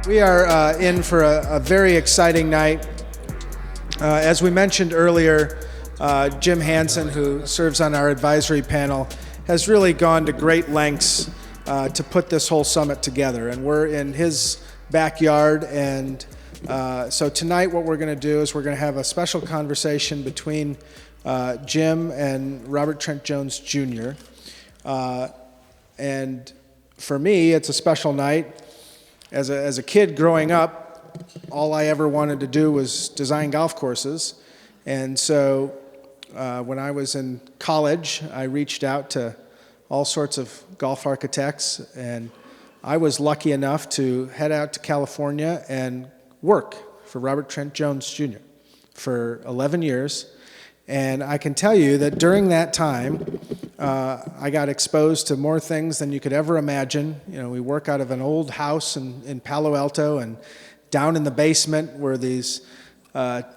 We are in for a very exciting night. As we mentioned earlier, Jim Hansen, who serves on our advisory panel, has really gone to great lengths to put this whole summit together. And we're in his backyard. And so tonight what we're going to do is we're going to have a special conversation between Jim and Robert Trent Jones Jr. And for me, it's a special night. As a kid growing up, all I ever wanted to do was design golf courses. And so when I was in college, I reached out to all sorts of golf architects, and I was lucky enough to head out to California and work for Robert Trent Jones Jr. for 11 years. And I can tell you that during that time, I got exposed to more things than you could ever imagine. You know, we work out of an old house in Palo Alto, and down in the basement were these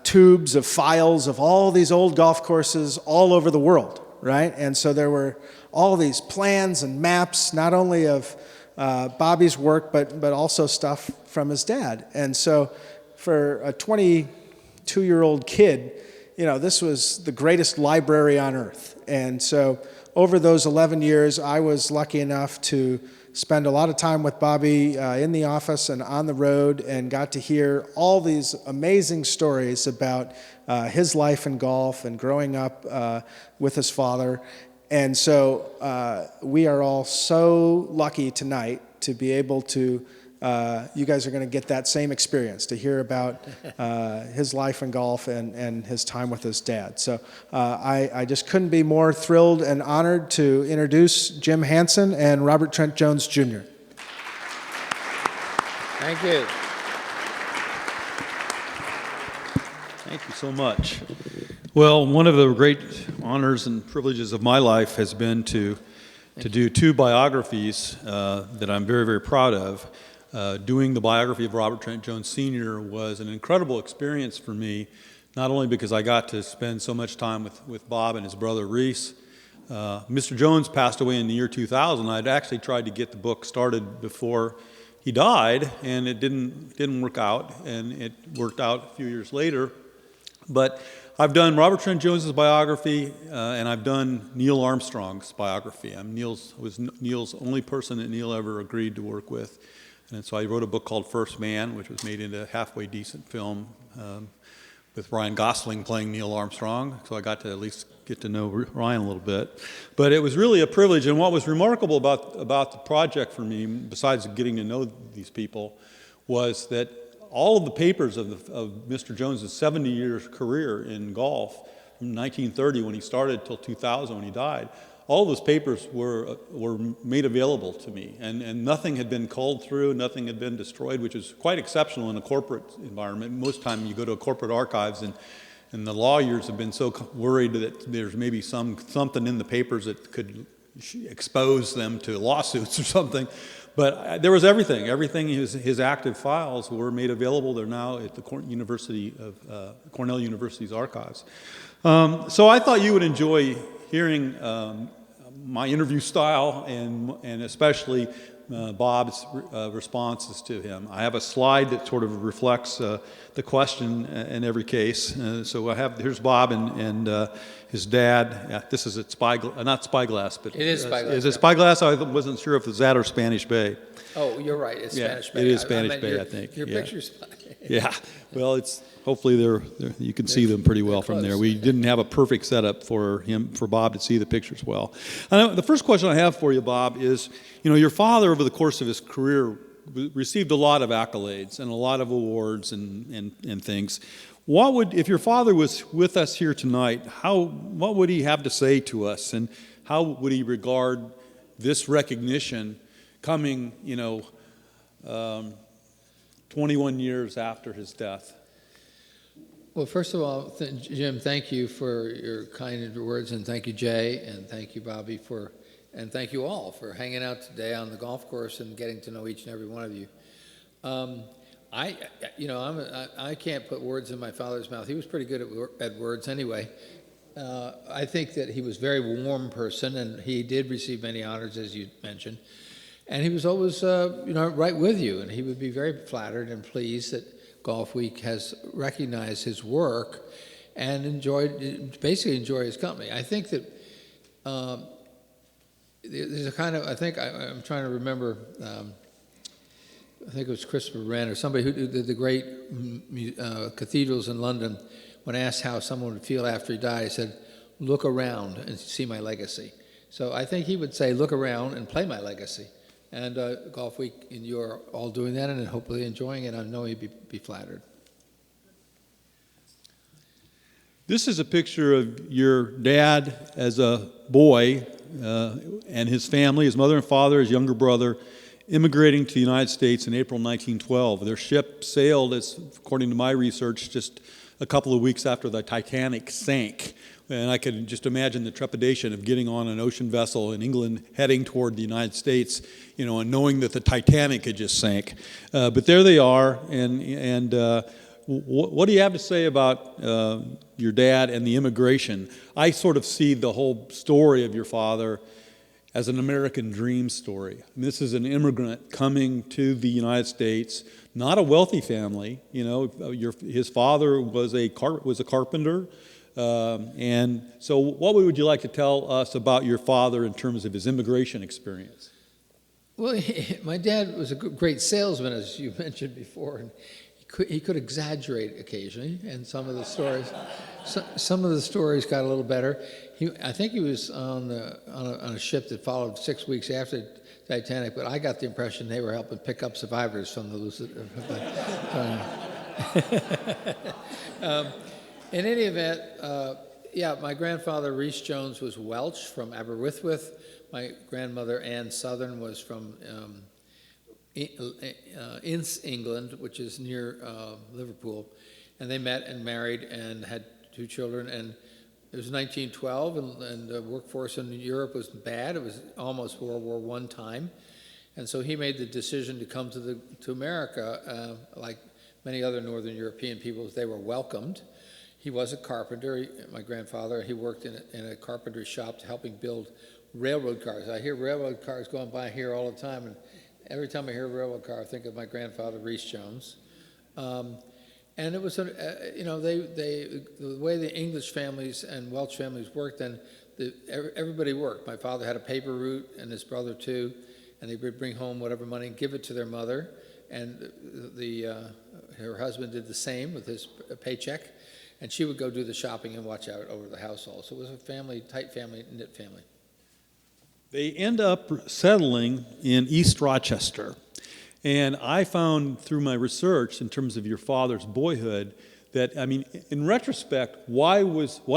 tubes of files of all these old golf courses all over the world, right? And so there were all these plans and maps, not only of Bobby's work, but also stuff from his dad. And so for a 22-year-old kid, you know, this was the greatest library on earth. And so over those 11 years, I was lucky enough to spend a lot of time with Bobby in the office and on the road, and got to hear all these amazing stories about his life in golf and growing up with his father. And so we are all so lucky tonight to be able to, you guys are going to get that same experience, to hear about his life in golf and his time with his dad. So I just couldn't be more thrilled and honored to introduce Jim Hansen and Robert Trent Jones Jr. Thank you. Thank you so much. Well, one of the great honors and privileges of my life has been to do two biographies that I'm very, very proud of. Doing the biography of Robert Trent Jones Sr. was an incredible experience for me, not only because I got to spend so much time with Bob and his brother Reese. Mr. Jones passed away in the year 2000. I'd actually tried to get the book started before he died, and it didn't work out, and it worked out a few years later. But I've done Robert Trent Jones's biography, and I've done Neil Armstrong's biography. I was Neil's only person that Neil ever agreed to work with. And so I wrote a book called First Man, which was made into a halfway decent film with Ryan Gosling playing Neil Armstrong. So I got to at least get to know Ryan a little bit. But it was really a privilege. And what was remarkable about the project for me, besides getting to know these people, was that all of the papers of Mr. Jones's 70-year career in golf, from 1930 when he started till 2000 when he died, all those papers were made available to me, and nothing had been culled through, nothing had been destroyed, which is quite exceptional in a corporate environment. Most time you go to a corporate archives, and the lawyers have been so worried that there's maybe something in the papers that could expose them to lawsuits or something. But there was everything. Everything, his active files were made available. They're now at the Cornell University's archives. So I thought you would enjoy hearing my interview style and especially Bob's responses to him. I have a slide that sort of reflects the question in every case. So here's Bob and his dad. Yeah, this is at not Spyglass, but it is Spyglass. Is it Spyglass? I wasn't sure if it was that or Spanish Bay. Oh, you're right. It's Spanish Bay. It is Spanish Bay, I think. Your picture's Yeah. Well, hopefully you can see them pretty well from there. We didn't have a perfect setup for Bob to see the pictures well. The first question I have for you, Bob, is, your father over the course of his career received a lot of accolades and a lot of awards and things. If your father was with us here tonight, what would he have to say to us, and how would he regard this recognition coming, 21 years after his death? Well, first of all, Jim, thank you for your kind words, and thank you, Jay, and thank you, Bobby, and thank you all for hanging out today on the golf course and getting to know each and every one of you. I can't put words in my father's mouth. He was pretty good at words anyway. I think that he was a very warm person, and he did receive many honors, as you mentioned. And he was always, right with you, and he would be very flattered and pleased that Golfweek has recognized his work and basically enjoy his company. I think that there's a kind of, I'm trying to remember, I think it was Christopher Wren or somebody who did the great cathedrals in London. When asked how someone would feel after he died, he said, "Look around and see my legacy." So I think he would say, "Look around and play my legacy." And Golfweek, and you're all doing that and hopefully enjoying it. I know he'd be flattered. This is a picture of your dad as a boy and his family, his mother and father, his younger brother, immigrating to the United States in April 1912. Their ship sailed, according to my research, just a couple of weeks after the Titanic sank. And I can just imagine the trepidation of getting on an ocean vessel in England heading toward the United States, and knowing that the Titanic had just sank. But there they are, and what do you have to say about your dad and the immigration? I sort of see the whole story of your father as an American dream story. I mean, this is an immigrant coming to the United States, not a wealthy family. His father was a carpenter, and so what would you like to tell us about your father in terms of his immigration experience? Well, my dad was a great salesman, as you mentioned before, and he could exaggerate occasionally, and some of the stories got a little better. I think he was on a ship that followed 6 weeks after Titanic, but I got the impression they were helping pick up survivors from the in any event, my grandfather Rhys Jones was Welsh from Aberystwyth. My grandmother Anne Southern was from Ince, England, which is near Liverpool, and they met and married and had 2 children. And it was 1912, and the workforce in Europe was bad. It was almost World War I time, and so he made the decision to come to America. Like many other Northern European peoples, they were welcomed. He was a carpenter. My grandfather, he worked in a carpentry shop helping build railroad cars. I hear railroad cars going by here all the time, and every time I hear a railroad car, I think of my grandfather, Rhys Jones. And it was, the way the English families and Welsh families worked, then everybody worked. My father had a paper route, and his brother too, and they would bring home whatever money and give it to their mother. And her husband did the same with his paycheck, and she would go do the shopping and watch out over the household. So it was a tight family, knit family. They end up settling in East Rochester. And I found through my research in terms of your father's boyhood that, in retrospect, why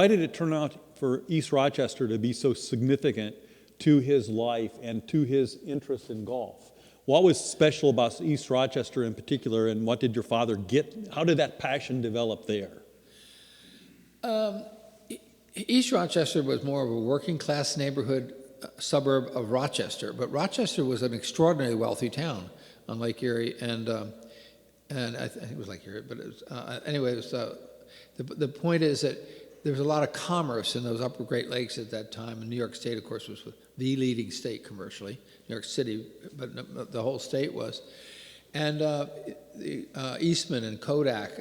did it turn out for East Rochester to be so significant to his life and to his interest in golf? What was special about East Rochester in particular, and what did your father get? How did that passion develop there? East Rochester was more of a working class neighborhood suburb of Rochester, but Rochester was an extraordinarily wealthy town on Lake Erie, and I think it was Lake Erie, but it was, anyway, it was, the point is that there was a lot of commerce in those upper Great Lakes at that time, and New York State, of course, was the leading state commercially, New York City, but the whole state was. And Eastman and Kodak,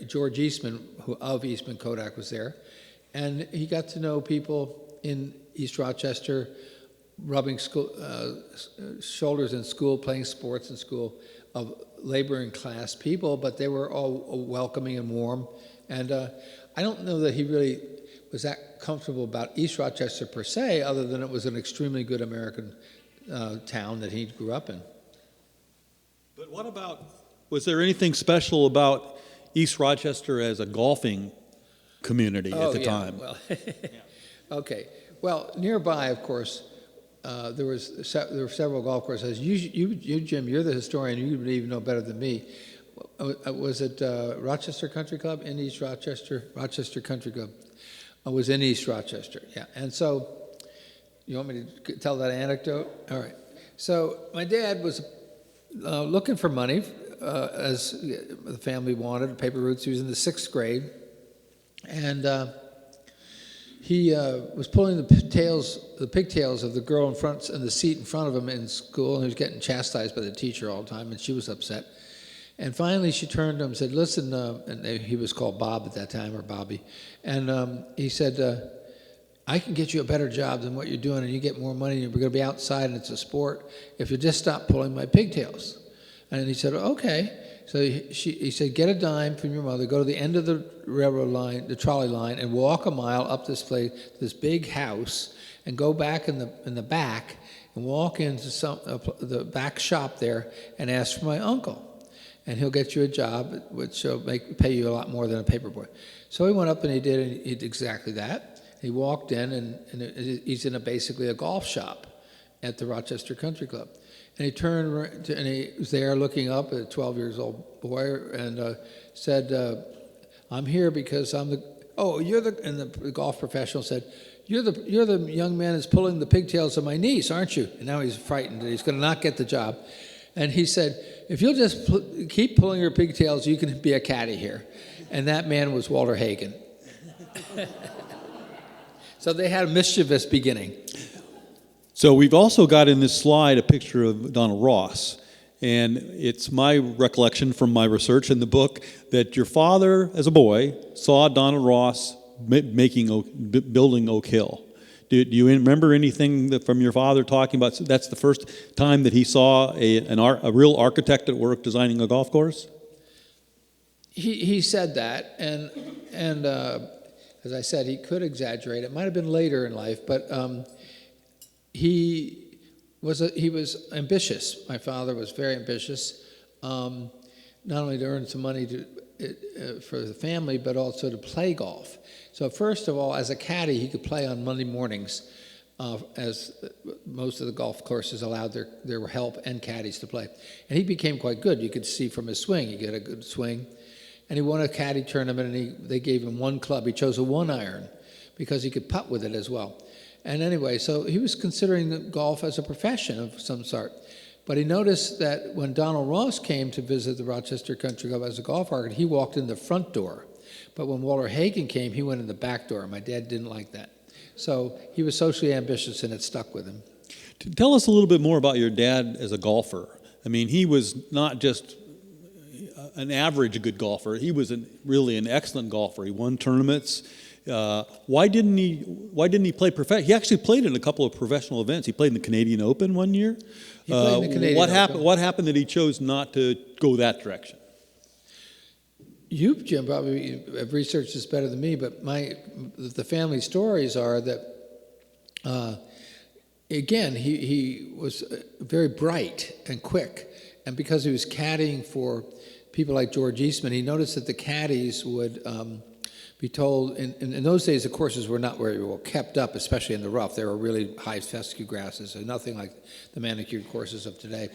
George Eastman, of Eastman Kodak, was there, and he got to know people in East Rochester, rubbing shoulders in school, playing sports in school, of laboring class people, but they were all welcoming and warm. And I don't know that he really was that comfortable about East Rochester per se, other than it was an extremely good American town that he grew up in. But was there anything special about East Rochester as a golfing community at the time? Well, okay. Well, nearby, of course, there were several golf courses. You, Jim, you're the historian. You would even know better than me. Was it Rochester Country Club in East Rochester? Rochester Country Club was in East Rochester. Yeah. And so, you want me to tell that anecdote? All right. So my dad was looking for money, as the family wanted, paper routes. He was in the 6th grade, and he was pulling the pigtails of the girl in the seat in front of him in school, and he was getting chastised by the teacher all the time, and she was upset. And finally, she turned to him and said, "Listen," and he was called Bob at that time, or Bobby, and he said, "I can get you a better job than what you're doing, and you get more money, and you're going to be outside, and it's a sport, if you just stop pulling my pigtails." And he said, "Okay." So he said, "Get a dime from your mother, go to the end of the railroad line, the trolley line, and walk a mile up this place, this big house, and go back in the back, and walk into the back shop there, and ask for my uncle. And he'll get you a job, which will pay you a lot more than a paperboy." So he went up and he did exactly that. He walked in, and he's in basically a golf shop at the Rochester Country Club. And he turned, and he was there looking up at a 12-year-old boy, and said, "I'm here because I'm the." "Oh, you're the." And the golf professional said, You're the young man that's pulling the pigtails of my niece, aren't you?" And now he's frightened that he's going to not get the job. And he said, "If you'll just keep pulling your pigtails, you can be a caddy here." And that man was Walter Hagen. So they had a mischievous beginning. So we've also got in this slide a picture of Donald Ross. And it's my recollection from my research in the book that your father, as a boy, saw Donald Ross building Oak Hill. Do you remember anything from your father talking about? That's the first time that he saw a real architect at work designing a golf course? He said that, and as I said, he could exaggerate. It might have been later in life, but he was ambitious. My father was very ambitious, not only to earn some money for the family, but also to play golf. So first of all, as a caddy, he could play on Monday mornings, as most of the golf courses allowed their help and caddies to play. And he became quite good. You could see from his swing, he got a good swing. And he won a caddy tournament, and they gave him one club. He chose a 1-iron because he could putt with it as well. And anyway, so he was considering golf as a profession of some sort. But he noticed that when Donald Ross came to visit the Rochester Country Club as a golf architect, he walked in the front door. But when Walter Hagen came, he went in the back door. My dad didn't like that. So he was socially ambitious, and it stuck with him. Tell us a little bit more about your dad as a golfer. I mean, he was not just an average good golfer. He was really an excellent golfer. He won tournaments. Why didn't he play professional? He actually played in a couple of professional events. He played in the Canadian Open one year. He played in the Canadian Open. What happened that he chose not to go that direction? You, Jim, probably have researched this better than me, but the family stories are that, again, he was very bright and quick. And because he was caddying for people like George Eastman, he noticed that the caddies would be told, in those days the courses were not very well kept up, especially in the rough. They were really high fescue grasses, and nothing like the manicured courses of today.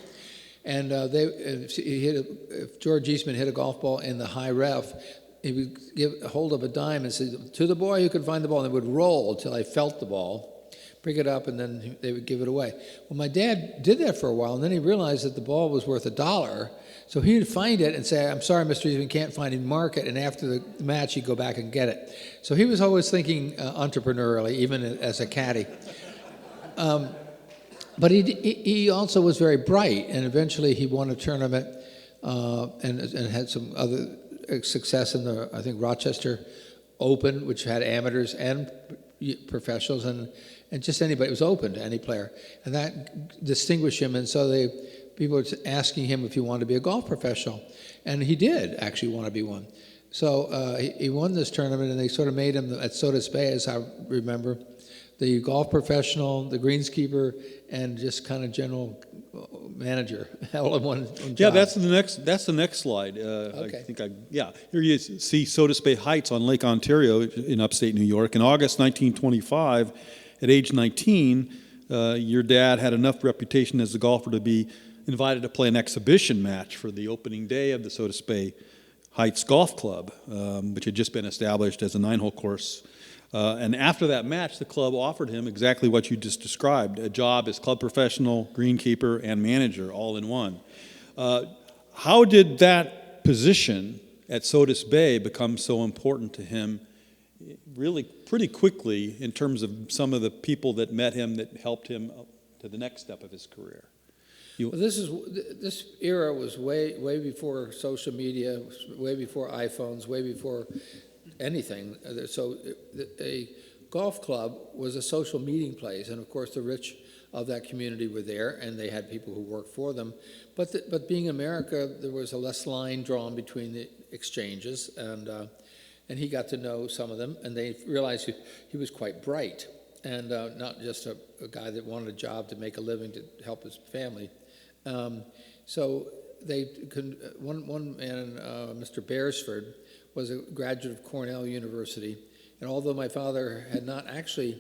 And if George Eastman hit a golf ball in the high ref, he would give a hold of a dime and say, "To the boy who could find the ball," and they would roll until I felt the ball, pick it up, and then they would give it away. Well, my dad did that for a while, and then he realized that the ball was worth $1. So he'd find it and say, "I'm sorry, Mr. Eastman, can't find it," mark it, and after the match, he'd go back and get it. So he was always thinking entrepreneurially, even as a caddy. But he also was very bright, and eventually he won a tournament and had some other success in the, I think, Rochester Open, which had amateurs and professionals, and just anybody. It was open to any player, and that distinguished him. And so people were asking him if he wanted to be a golf professional, and he did actually want to be one. So he won this tournament, and they sort of made him at Sodas Bay, as I remember, the golf professional, the greenskeeper, and just kind of general manager, all in one job. Yeah, that's the next slide. Okay. Here you see Sodas Bay Heights on Lake Ontario in upstate New York. In August 1925, at age 19, your dad had enough reputation as a golfer to be invited to play an exhibition match for the opening day of the Sodas Bay Heights Golf Club, which had just been established as a 9-hole course. And after that match, the club offered him exactly what you just described, a job as club professional, greenkeeper, and manager, all in one. How did that position at Sodas Bay become so important to him really pretty quickly in terms of some of the people that met him that helped him up to the next step of his career. Well, this era was way before social media, way before iPhones, way before anything. So a golf club was a social meeting place, and of course the rich of that community were there, and they had people who worked for them. But being America, there was a less line drawn between the exchanges, and he got to know some of them, and they realized he was quite bright, and not just a guy that wanted a job to make a living to help his family. So one man, Mr. Beresford, was a graduate of Cornell University, and although my father had not actually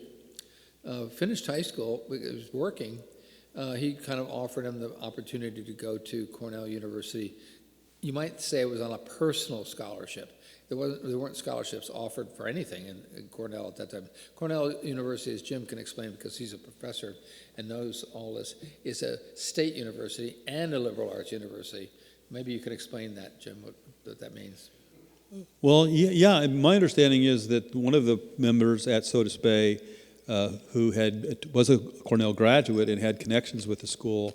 finished high school, he was working, he kind of offered him the opportunity to go to Cornell University. You might say it was on a personal scholarship. There weren't scholarships offered for anything in Cornell at that time. Cornell University, as Jim can explain because he's a professor and knows all this, is a state university and a liberal arts university. Maybe you could explain that, Jim, what that means. Well, yeah, my understanding is that one of the members at Sodas Bay who was a Cornell graduate and had connections with the school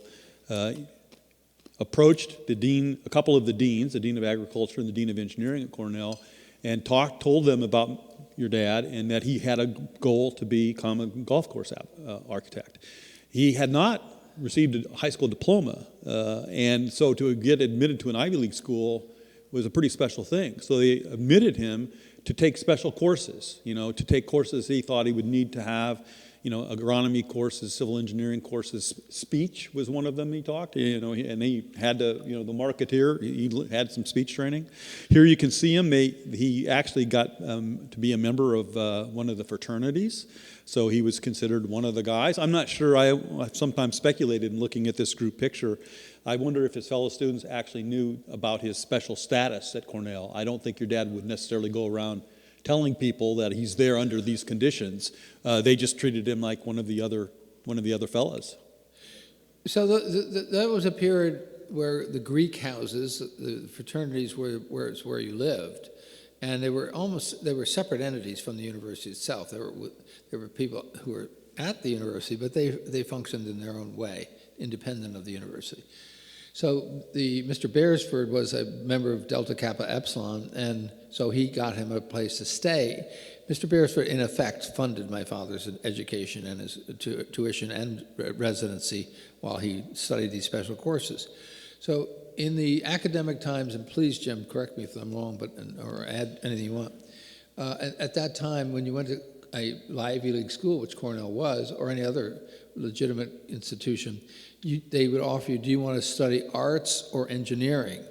approached the dean, a couple of the deans, the dean of agriculture and the dean of engineering at Cornell, and told them about your dad and that he had a goal to become a golf course architect. He had not received a high school diploma, and so to get admitted to an Ivy League school was a pretty special thing. So they admitted him to take special courses, to take courses he thought he would need to have, agronomy courses, civil engineering courses. Speech was one of them he talked, and he had to, the marketeer, he had some speech training. Here you can see him. He actually got to be a member of one of the fraternities, so he was considered one of the guys. I'm not sure, I've sometimes speculated in looking at this group picture, I wonder if his fellow students actually knew about his special status at Cornell. I don't think your dad would necessarily go around telling people that he's there under these conditions. They just treated him like one of the other fellows. So that was a period where the Greek houses, the fraternities, were where you lived, and they were separate entities from the university itself. There were people who were at the university, but they functioned in their own way, independent of the university. So Mr. Beresford was a member of Delta Kappa Epsilon, and so he got him a place to stay. Mr. Beresford, in effect, funded my father's education and his tuition and residency while he studied these special courses. So in the academic times, and please, Jim, correct me if I'm wrong, or add anything you want. At that time, when you went to a Ivy League school, which Cornell was, or any other legitimate institution, they would offer you, do you want to study arts or engineering?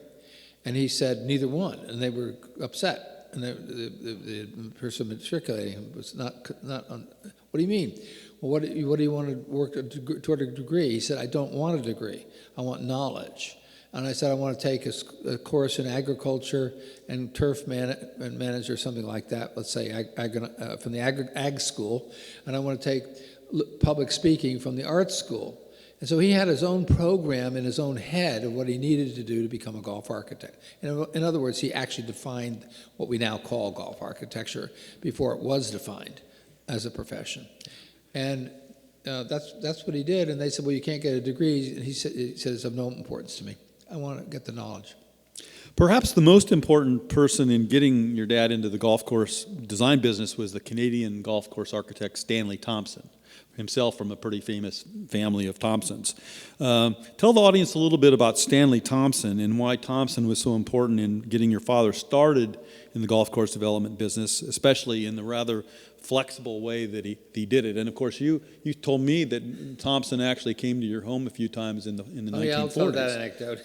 And he said, neither one, and they were upset. And the person matriculating him was not on, what do you mean? Well, what do you want to work toward a degree? He said, I don't want a degree, I want knowledge. And I said, I want to take a course in agriculture and turf manage or something like that, let's say from the ag school, and I want to take public speaking from the art school. And so he had his own program in his own head of what he needed to do to become a golf architect. In other words, he actually defined what we now call golf architecture before it was defined as a profession. And that's what he did. And they said, well, you can't get a degree. And he said, it's of no importance to me. I want to get the knowledge. Perhaps the most important person in getting your dad into the golf course design business was the Canadian golf course architect Stanley Thompson, himself from a pretty famous family of Thompsons. Tell the audience a little bit about Stanley Thompson and why Thompson was so important in getting your father started in the golf course development business, especially in the rather flexible way that he did it. And of course, you told me that Thompson actually came to your home a few times in the 1940s. Yeah, I'll tell that anecdote.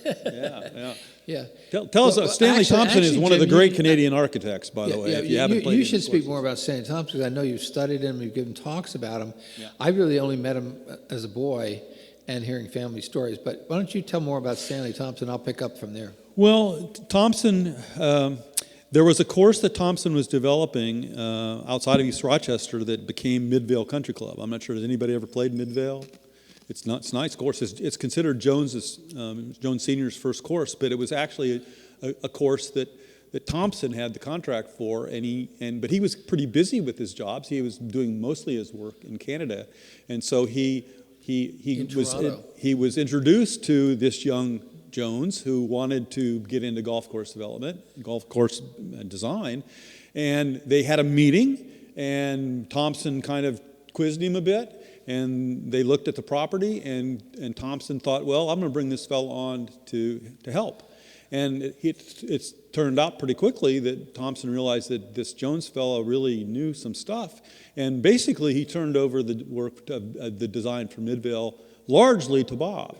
Yeah. Tell us, Stanley Thompson is one of the great Canadian architects, by the way. Yeah, if you haven't played you should speak more about Stanley Thompson, because I know you've studied him, you've given talks about him. Yeah. I really only met him as a boy and hearing family stories. But why don't you tell more about Stanley Thompson? I'll pick up from there. Well, Thompson, there was a course that Thompson was developing outside of East Rochester that became Midvale Country Club. I'm not sure, has anybody ever played Midvale? It's a nice course. It's considered Jones Sr.'s first course, but it was actually a course that that Thompson had the contract for, but he was pretty busy with his jobs. He was doing mostly his work in Canada, and so he was introduced to this young Jones who wanted to get into golf course development, golf course design, and they had a meeting, and Thompson kind of quizzed him a bit, and they looked at the property, and Thompson thought, well, I'm going to bring this fellow on to help. And it's turned out pretty quickly that Thompson realized that this Jones fellow really knew some stuff. And basically, he turned over the work of the design for Midvale largely to Bob,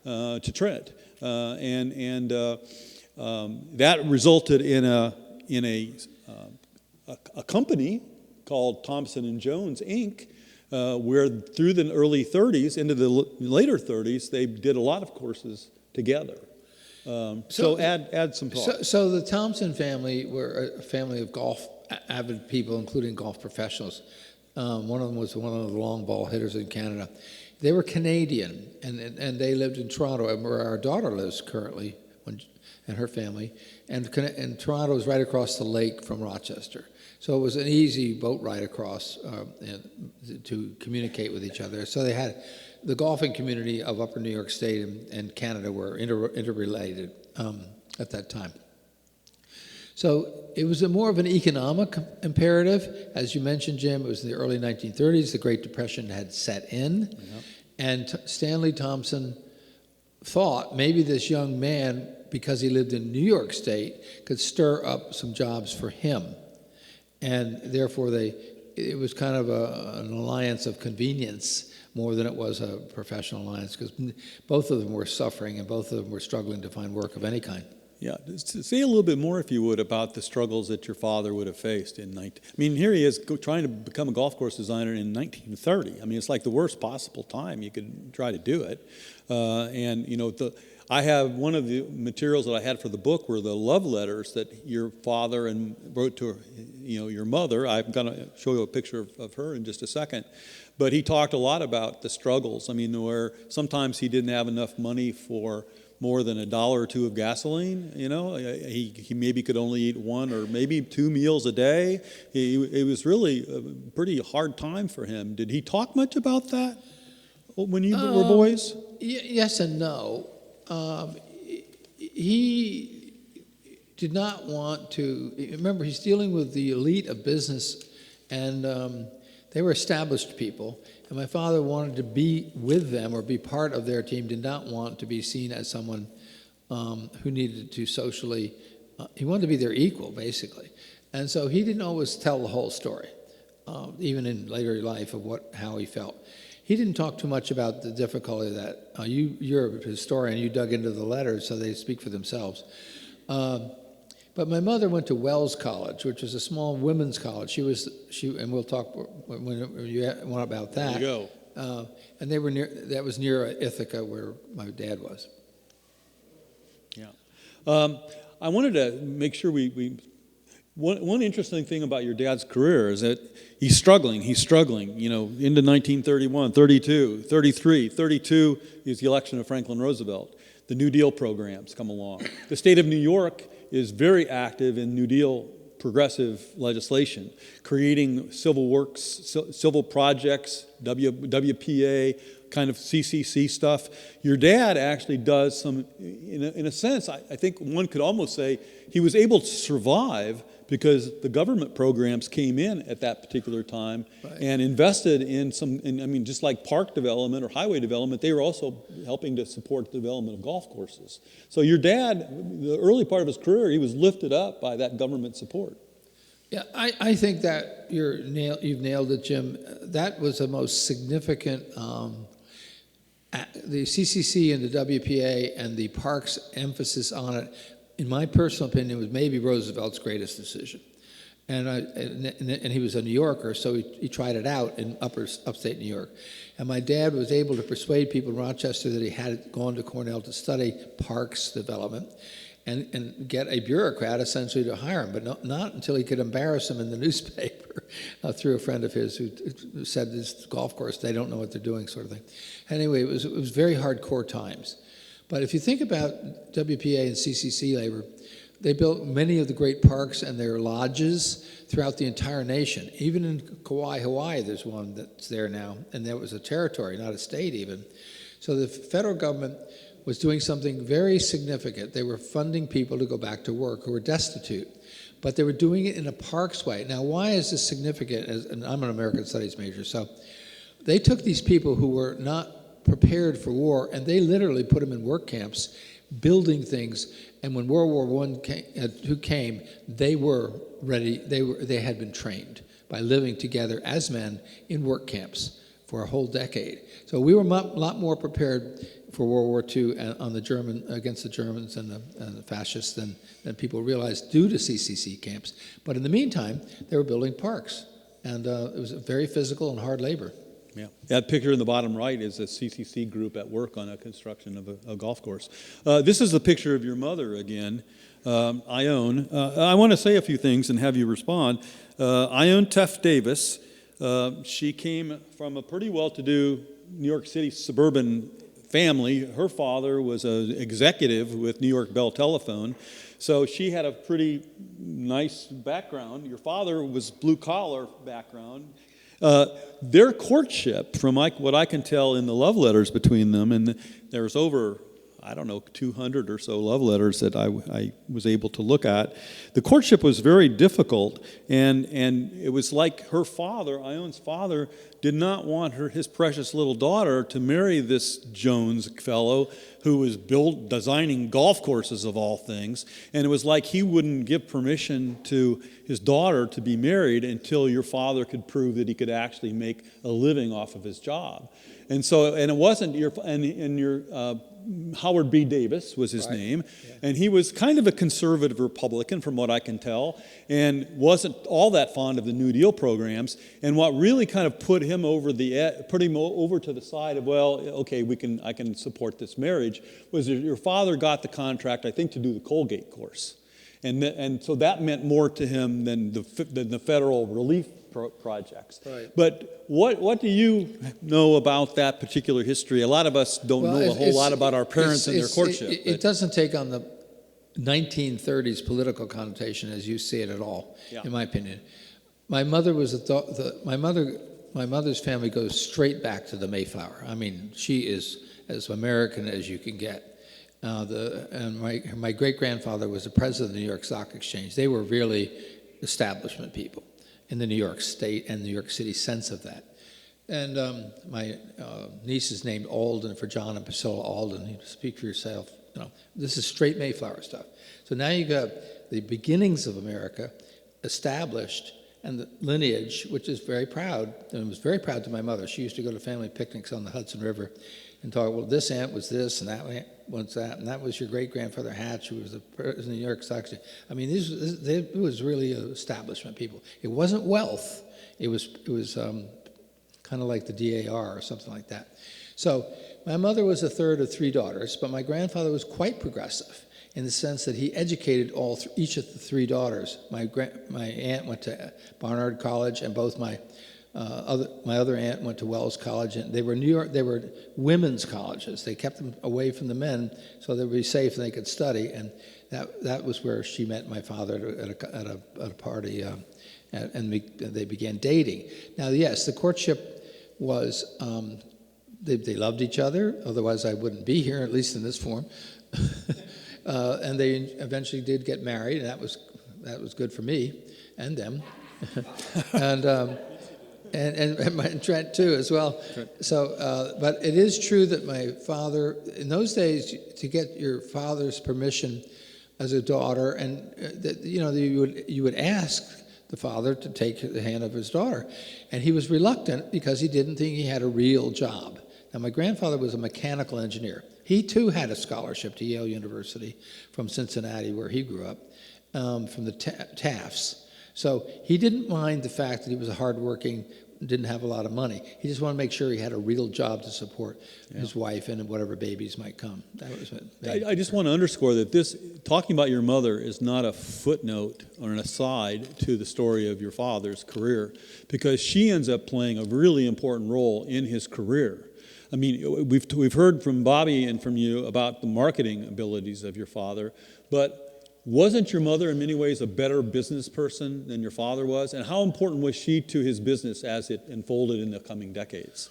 to Trent. That resulted in a company called Thompson and Jones, Inc., where through the early 30s into the later 30s, they did a lot of courses together. So add some thought. So the Thompson family were a family of golf avid people, including golf professionals. One of them was one of the long ball hitters in Canada. They were Canadian, and they lived in Toronto, where our daughter lives currently, and her family. And Toronto is right across the lake from Rochester. So it was an easy boat ride across to communicate with each other. So they had the golfing community of Upper New York State and Canada were interrelated at that time. So it was more of an economic imperative. As you mentioned, Jim, it was in the early 1930s. The Great Depression had set in. Yeah. And Stanley Thompson thought maybe this young man, because he lived in New York State, could stir up some jobs for him. And therefore, it was kind of an alliance of convenience more than it was a professional alliance, because both of them were suffering and both of them were struggling to find work of any kind. Yeah, say a little bit more, if you would, about the struggles that your father would have faced here he is trying to become a golf course designer in 1930. I mean, it's like the worst possible time you could try to do it. I have one of the materials that I had for the book were the love letters that your father wrote to your mother. I'm going to show you a picture of her in just a second. But he talked a lot about the struggles. I mean, where sometimes he didn't have enough money for more than $1 or $2 of gasoline. He maybe could only eat 1 or maybe 2 meals a day. It was really a pretty hard time for him. Did he talk much about that when you were boys? Yes and no. He did not want to. Remember, he's dealing with the elite of business, and they were established people. And my father wanted to be with them or be part of their team, did not want to be seen as someone who needed to socially, he wanted to be their equal, basically. And so he didn't always tell the whole story, even in later life, of how he felt. He didn't talk too much about the difficulty of that. You're a historian, you dug into the letters, so they speak for themselves. But my mother went to Wells College, which was a small women's college. And we'll talk when you want about that. There you go. And that was near Ithaca, where my dad was. Yeah. I wanted to make sure one interesting thing about your dad's career is that he's struggling, into 1931, 32, 33. 32 is the election of Franklin Roosevelt. The New Deal programs come along. The state of New York is very active in New Deal progressive legislation, creating civil works, civil projects, WPA, kind of CCC stuff. Your dad actually does some, in a sense, I think one could almost say he was able to survive because the government programs came in at that particular time and invested in just like park development or highway development, they were also helping to support the development of golf courses. So your dad, the early part of his career, he was lifted up by that government support. Yeah, I think that you've nailed it, Jim. That was the most significant, the CCC and the WPA and the parks emphasis on it, in my personal opinion, was maybe Roosevelt's greatest decision. And he was a New Yorker, so he tried it out in upstate New York. And my dad was able to persuade people in Rochester that he had gone to Cornell to study parks development and get a bureaucrat essentially to hire him, but not until he could embarrass him in the newspaper through a friend of his who said, this golf course, they don't know what they're doing, sort of thing. Anyway, it was very hardcore times. But if you think about WPA and CCC labor, they built many of the great parks and their lodges throughout the entire nation. Even in Kauai, Hawaii, there's one that's there now, and that was a territory, not a state even. So the federal government was doing something very significant. They were funding people to go back to work who were destitute, but they were doing it in a parks way. Now, why is this significant? And I'm an American Studies major, so they took these people who were not prepared for war, and they literally put them in work camps, building things. And when World War I came, they were ready. They had been trained by living together as men in work camps for a whole decade. So we were a lot more prepared for World War II against the Germans and the fascists than people realized due to CCC camps. But in the meantime, they were building parks, and it was very physical and hard labor. Yeah, that picture in the bottom right is a CCC group at work on a construction of a golf course. This is the picture of your mother again, Ione. I want to say a few things and have you respond. Ione Teff Davis, she came from a pretty well-to-do New York City suburban family. Her father was an executive with New York Bell Telephone, so she had a pretty nice background. Your father was blue-collar background. Their courtship, from what I can tell in the love letters between them, and there's over, 200 or so love letters that I was able to look at. The courtship was very difficult, and it was like her father, Ione's father, did not want his precious little daughter to marry this Jones fellow who was designing golf courses of all things, and it was like he wouldn't give permission to his daughter to be married until your father could prove that he could actually make a living off of his job. And so, and it wasn't your Howard B. Davis was his name, and he was kind of a conservative Republican from what I can tell, and wasn't all that fond of the New Deal programs. And what really kind of put him over to the side of, well, okay, I can support this marriage, was that your father got the contract, I think, to do the Colgate course, and so that meant more to him than the federal relief projects. Right. But what do you know about that particular history? A lot of us don't know a whole lot about our parents and their courtship. It doesn't take on the 1930s political connotation as you see it at all, in my opinion. My mother was my mother's family goes straight back to the Mayflower. I mean, she is as American as you can get. And my great-grandfather was the president of the New York Stock Exchange. They were really establishment people in the New York State and New York City sense of that. And my niece is named Alden for John and Priscilla Alden. You speak for yourself. This is straight Mayflower stuff. So now you got the beginnings of America established, and the lineage, which is very proud, and was very proud to my mother. She used to go to family picnics on the Hudson River and talk, well, this aunt was this, and that aunt was that, and that was your great-grandfather Hatch, who was the president of the New York Stock Exchange. I mean, it was really establishment people. It wasn't wealth. It was kind of like the DAR or something like that. So my mother was the third of three daughters, but my grandfather was quite progressive in the sense that he educated each of the three daughters. My aunt went to Barnard College, and both my other aunt went to Wells College, and they were women's colleges. They kept them away from the men so they would be safe and they could study. And that was where she met my father at a party, and they began dating. Now, yes, the courtship was they loved each other. Otherwise, I wouldn't be here, at least in this form. And they eventually did get married, and that was good for me and them, and Trent too as well. So, but it is true that my father, in those days, to get your father's permission as a daughter, and you would ask the father to take the hand of his daughter, and he was reluctant because he didn't think he had a real job. Now, my grandfather was a mechanical engineer. He too had a scholarship to Yale University from Cincinnati, where he grew up, from the Tafts. So he didn't mind the fact that he was a hardworking, didn't have a lot of money. He just wanted to make sure he had a real job to support his wife and whatever babies might come. That was what I just want to underscore that this, talking about your mother, is not a footnote or an aside to the story of your father's career, because she ends up playing a really important role in his career. I mean, we've heard from Bobby and from you about the marketing abilities of your father, but wasn't your mother in many ways a better business person than your father was? And how important was she to his business as it unfolded in the coming decades?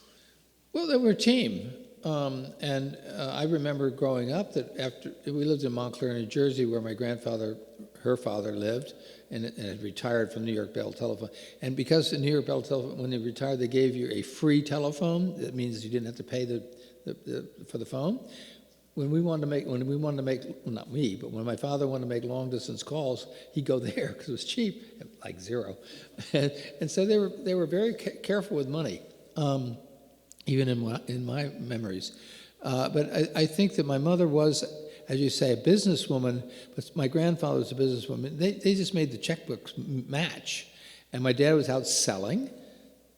Well, they were a team. I remember growing up that after we lived in Montclair, New Jersey, where my grandfather, her father, lived, and had retired from New York Bell Telephone. And because the New York Bell Telephone, when they retired, they gave you a free telephone. That means you didn't have to pay for the phone. When we wanted to make, well, not me, but when my father wanted to make long distance calls, he'd go there because it was cheap, like zero. And so they were very careful with money, even in my memories. But I think that my mother was, as you say, a businesswoman, but my grandfather was a businesswoman. They just made the checkbooks match. And my dad was out selling.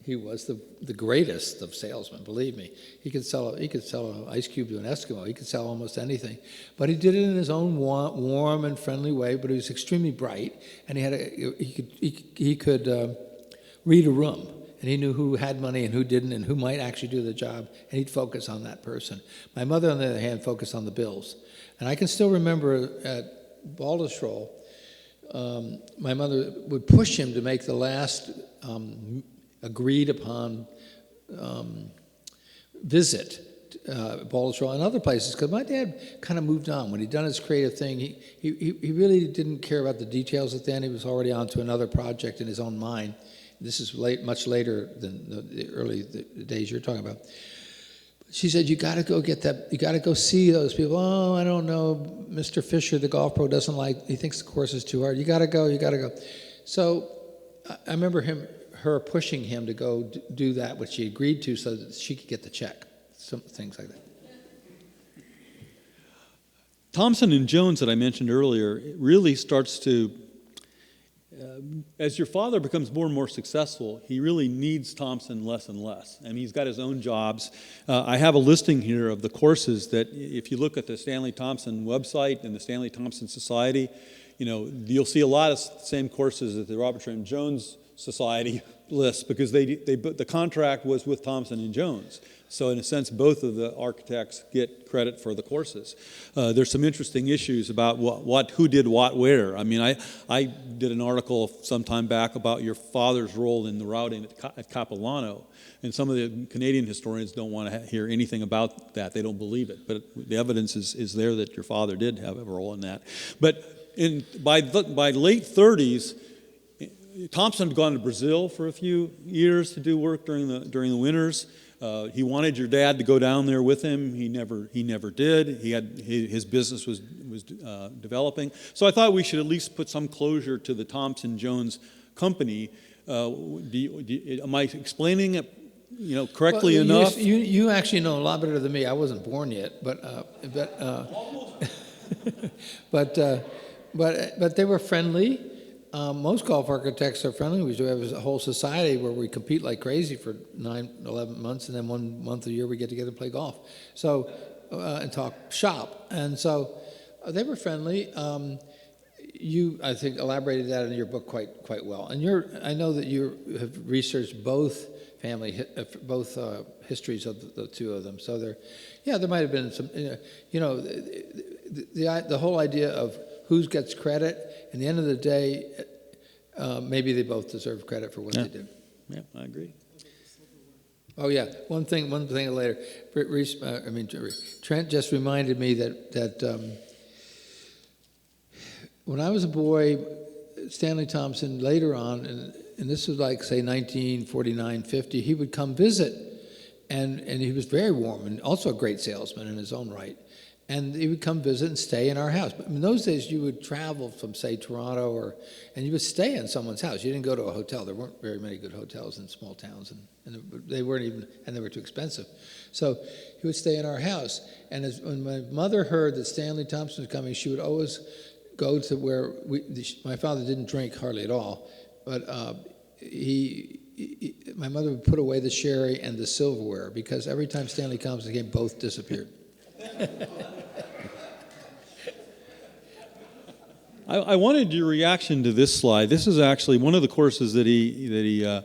He was the greatest of salesmen, believe me. He could sell an ice cube to an Eskimo. He could sell almost anything. But he did it in his own warm and friendly way, but he was extremely bright, and he could read a room. And he knew who had money and who didn't and who might actually do the job, and he'd focus on that person. My mother, on the other hand, focused on the bills. And I can still remember at Baltusrol, my mother would push him to make the last agreed upon visit Baltusrol and other places, because my dad kind of moved on. When he'd done his creative thing, he really didn't care about the details at the end. He was already on to another project in his own mind. This is much later than the early days you're talking about. She said, you got to go get that, you got to go see those people. Oh, I don't know, Mr. Fisher, the golf pro, doesn't like, he thinks the course is too hard. You got to go. So I remember her pushing him to go do that, which she agreed to so that she could get the check, some things like that. Thompson and Jones that I mentioned earlier really starts to, as your father becomes more and more successful, he really needs Thompson less and less. I mean, he's got his own jobs. I have a listing here of the courses that, if you look at the Stanley Thompson website and the Stanley Thompson Society, you'll see a lot of same courses that the Robert Trent Jones Society lists, because the contract was with Thompson and Jones. So in a sense, both of the architects get credit for the courses. There's some interesting issues about who did what where. I mean, I did an article some time back about your father's role in the routing at Capilano, and some of the Canadian historians don't want to hear anything about that. They don't believe it, but the evidence is there that your father did have a role in that. But by late 30s, Thompson had gone to Brazil for a few years to do work during the winters. He wanted your dad to go down there with him. He never did. His business was developing. So I thought we should at least put some closure to the Thompson Jones company. Am I explaining it correctly enough? You actually know a lot better than me. I wasn't born yet, but they were friendly. Most golf architects are friendly. We do have a whole society where we compete like crazy for 9-11 months, and then 1 month a year we get together and play golf. So and talk shop. And so they were friendly. You, I think, elaborated that in your book quite well. And I know that you have researched both histories of the two of them. So there might have been some. The whole idea of who gets credit. In the end of the day, maybe they both deserve credit for what they did. Yeah, I agree. Oh yeah, one thing later. Trent just reminded me that when I was a boy, Stanley Thompson later on, and this was like say 1949, 50, he would come visit, and he was very warm and also a great salesman in his own right. And he would come visit and stay in our house. But in those days, you would travel from, say, Toronto, and you would stay in someone's house. You didn't go to a hotel. There weren't very many good hotels in small towns, and they were too expensive. So he would stay in our house. And when my mother heard that Stanley Thompson was coming, she would always go to where my father didn't drink hardly at all, but my mother would put away the sherry and the silverware, because every time Stanley Thompson came, both disappeared. I wanted your reaction to this slide. This is actually one of the courses that he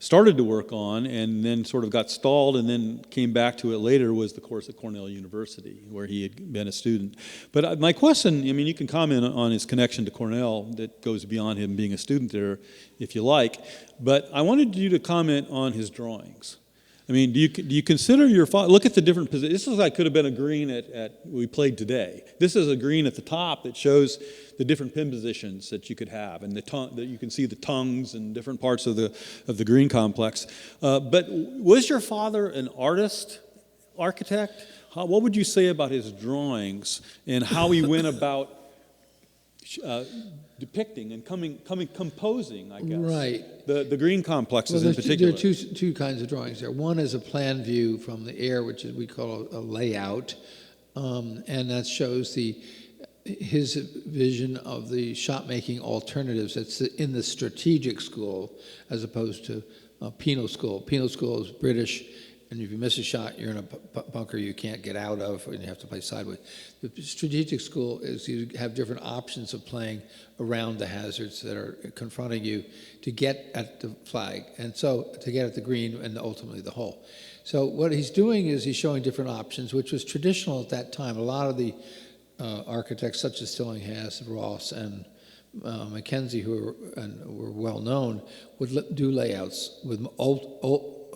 started to work on and then sort of got stalled and then came back to it later was the course at Cornell University, where he had been a student. But my question, I mean, you can comment on his connection to Cornell that goes beyond him being a student there, if you like. But I wanted you to comment on his drawings. I mean, do you consider your father, look at the different positions. This is like could have been a green at we played today. This is a green at the top that shows the different pin positions that you could have, and that you can see the tongues and different parts of the green complex. But was your father an architect? What would you say about his drawings and how he went about depicting and composing, I guess, Right. the green complexes in particular? There are two kinds of drawings there. One is a plan view from the air, which we call a layout, and that shows his vision of the shot-making alternatives that's in the strategic school as opposed to penal school. Penal school is British, and if you miss a shot, you're in a bunker you can't get out of, and you have to play sideways. The strategic school is you have different options of playing around the hazards that are confronting you to get at the flag, and so to get at the green and ultimately the hole. So what he's doing is he's showing different options, which was traditional at that time. A lot of the architects such as Tillinghast, Ross, and Mackenzie, who were well known, would do layouts with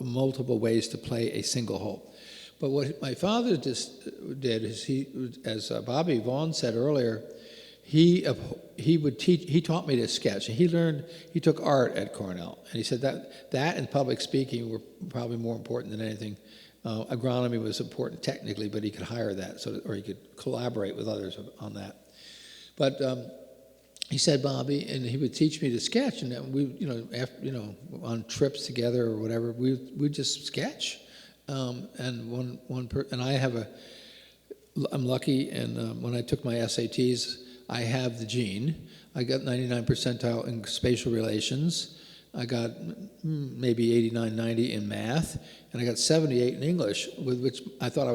multiple ways to play a single hole. But what my father did is as Bobby Vaughn said earlier, he taught me to sketch. He took art at Cornell, and he said that and public speaking were probably more important than anything. Agronomy was important technically, but he could hire that, or he could collaborate with others on that. But he said, Bobby, and he would teach me to sketch, and we, on trips together or whatever, we'd just sketch. And I'm lucky, and when I took my SATs, I have the gene. I got 99 percentile in spatial relations. I got maybe 89, 90 in math, and I got 78 in English, with which I thought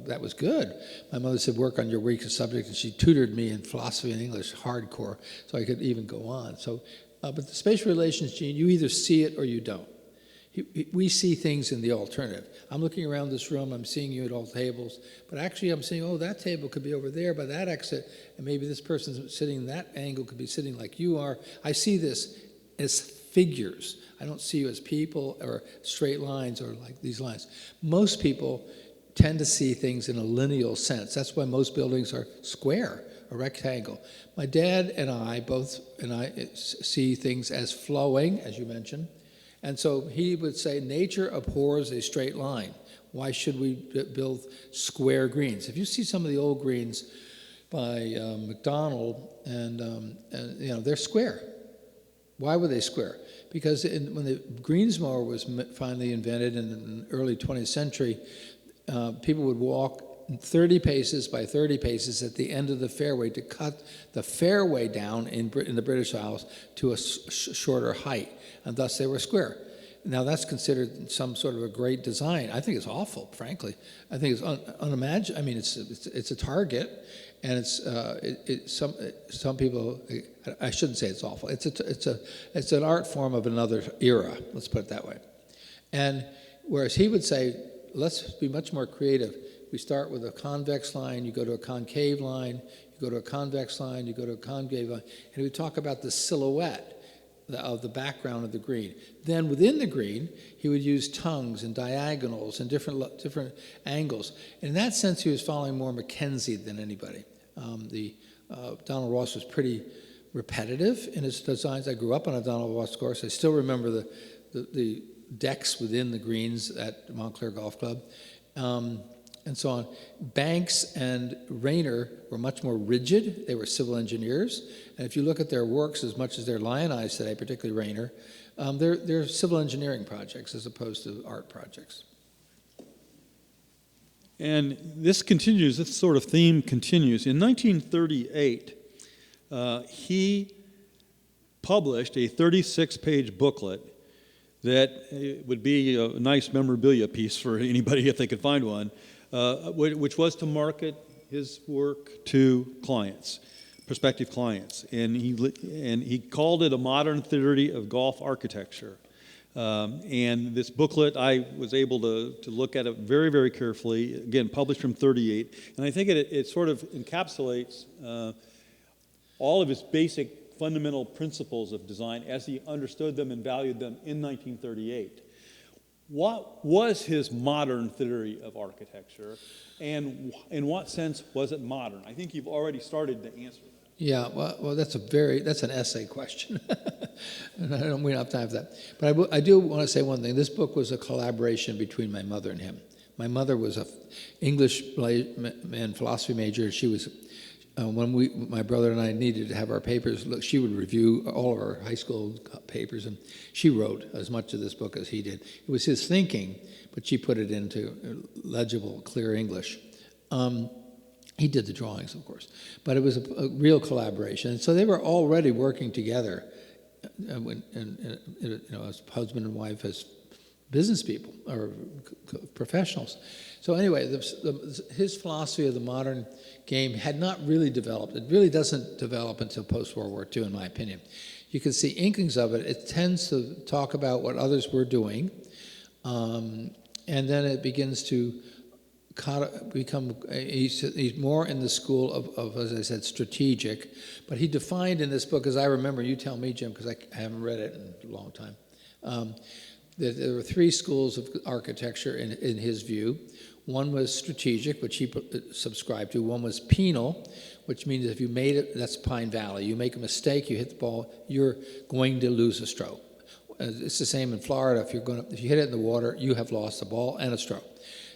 that was good. My mother said, work on your weakest subject, and she tutored me in philosophy and English hardcore, so I could even go on. So, but the spatial relations gene, you either see it or you don't. We see things in the alternative. I'm looking around this room, I'm seeing you at all tables, but actually I'm saying, oh, that table could be over there by that exit, and maybe this person sitting in that angle could be sitting like you are. I see this as figures. I don't see you as people or straight lines or like these lines. Most people tend to see things in a lineal sense. That's why most buildings are square or rectangle. My dad and I both see things as flowing, as you mentioned. And so he would say, nature abhors a straight line. Why should we build square greens? If you see some of the old greens by McDonald, and they're square. Why were they square? Because when the greens mower was finally invented in the early 20th century, people would walk 30 paces by 30 paces at the end of the fairway to cut the fairway down in the British Isles to a shorter height, and thus they were square. Now that's considered some sort of a great design. I think it's awful, frankly. I think it's unimaginable. I mean, it's a target, and it's some people. I shouldn't say it's awful. It's an art form of another era. Let's put it that way. And whereas he would say, let's be much more creative. We start with a convex line. You go to a concave line. You go to a convex line. You go to a concave line, and we talk about the silhouette of the background of the green. Then within the green, he would use tongues and diagonals and different angles. In that sense, he was following more Mackenzie than anybody. Donald Ross was pretty repetitive in his designs. I grew up on a Donald Ross course. I still remember the decks within the greens at Montclair Golf Club. And so on. Banks and Rayner were much more rigid. They were civil engineers. And if you look at their works, as much as they're lionized today, particularly Rayner, they're civil engineering projects as opposed to art projects. And this continues, this sort of theme continues. In 1938, he published a 36-page booklet that would be a nice memorabilia piece for anybody if they could find one, which was to market his work to clients, prospective clients. And he called it A Modern Theory of Golf Architecture. And this booklet, I was able to look at it very, very carefully, again, published from 38. And I think it sort of encapsulates all of his basic fundamental principles of design as he understood them and valued them in 1938. What was his modern theory of architecture, and in what sense was it modern? I think you've already started to answer that. Yeah, well, that's an essay question, and we don't have time for that. But I do want to say one thing. This book was a collaboration between my mother and him. My mother was a English and philosophy major. She was when my brother and I needed to have our papers, she would review all of our high school papers, and she wrote as much of this book as he did. It was his thinking, but she put it into legible, clear English. He did the drawings, of course, but it was a real collaboration. And so they were already working together, as husband and wife, as business people or professionals. So anyway, his philosophy of the modern game had not really developed. It really doesn't develop until post-World War II, in my opinion. You can see inklings of it. It tends to talk about what others were doing, and then it begins to become, he's more in the school of, as I said, strategic. But he defined in this book, as I remember, you tell me, Jim, because I haven't read it in a long time, that there were three schools of architecture in his view. One was strategic, which he subscribed to. One was penal, which means if you made it, that's Pine Valley. You make a mistake, you hit the ball, you're going to lose a stroke. It's the same in Florida. If you hit it in the water, you have lost the ball and a stroke.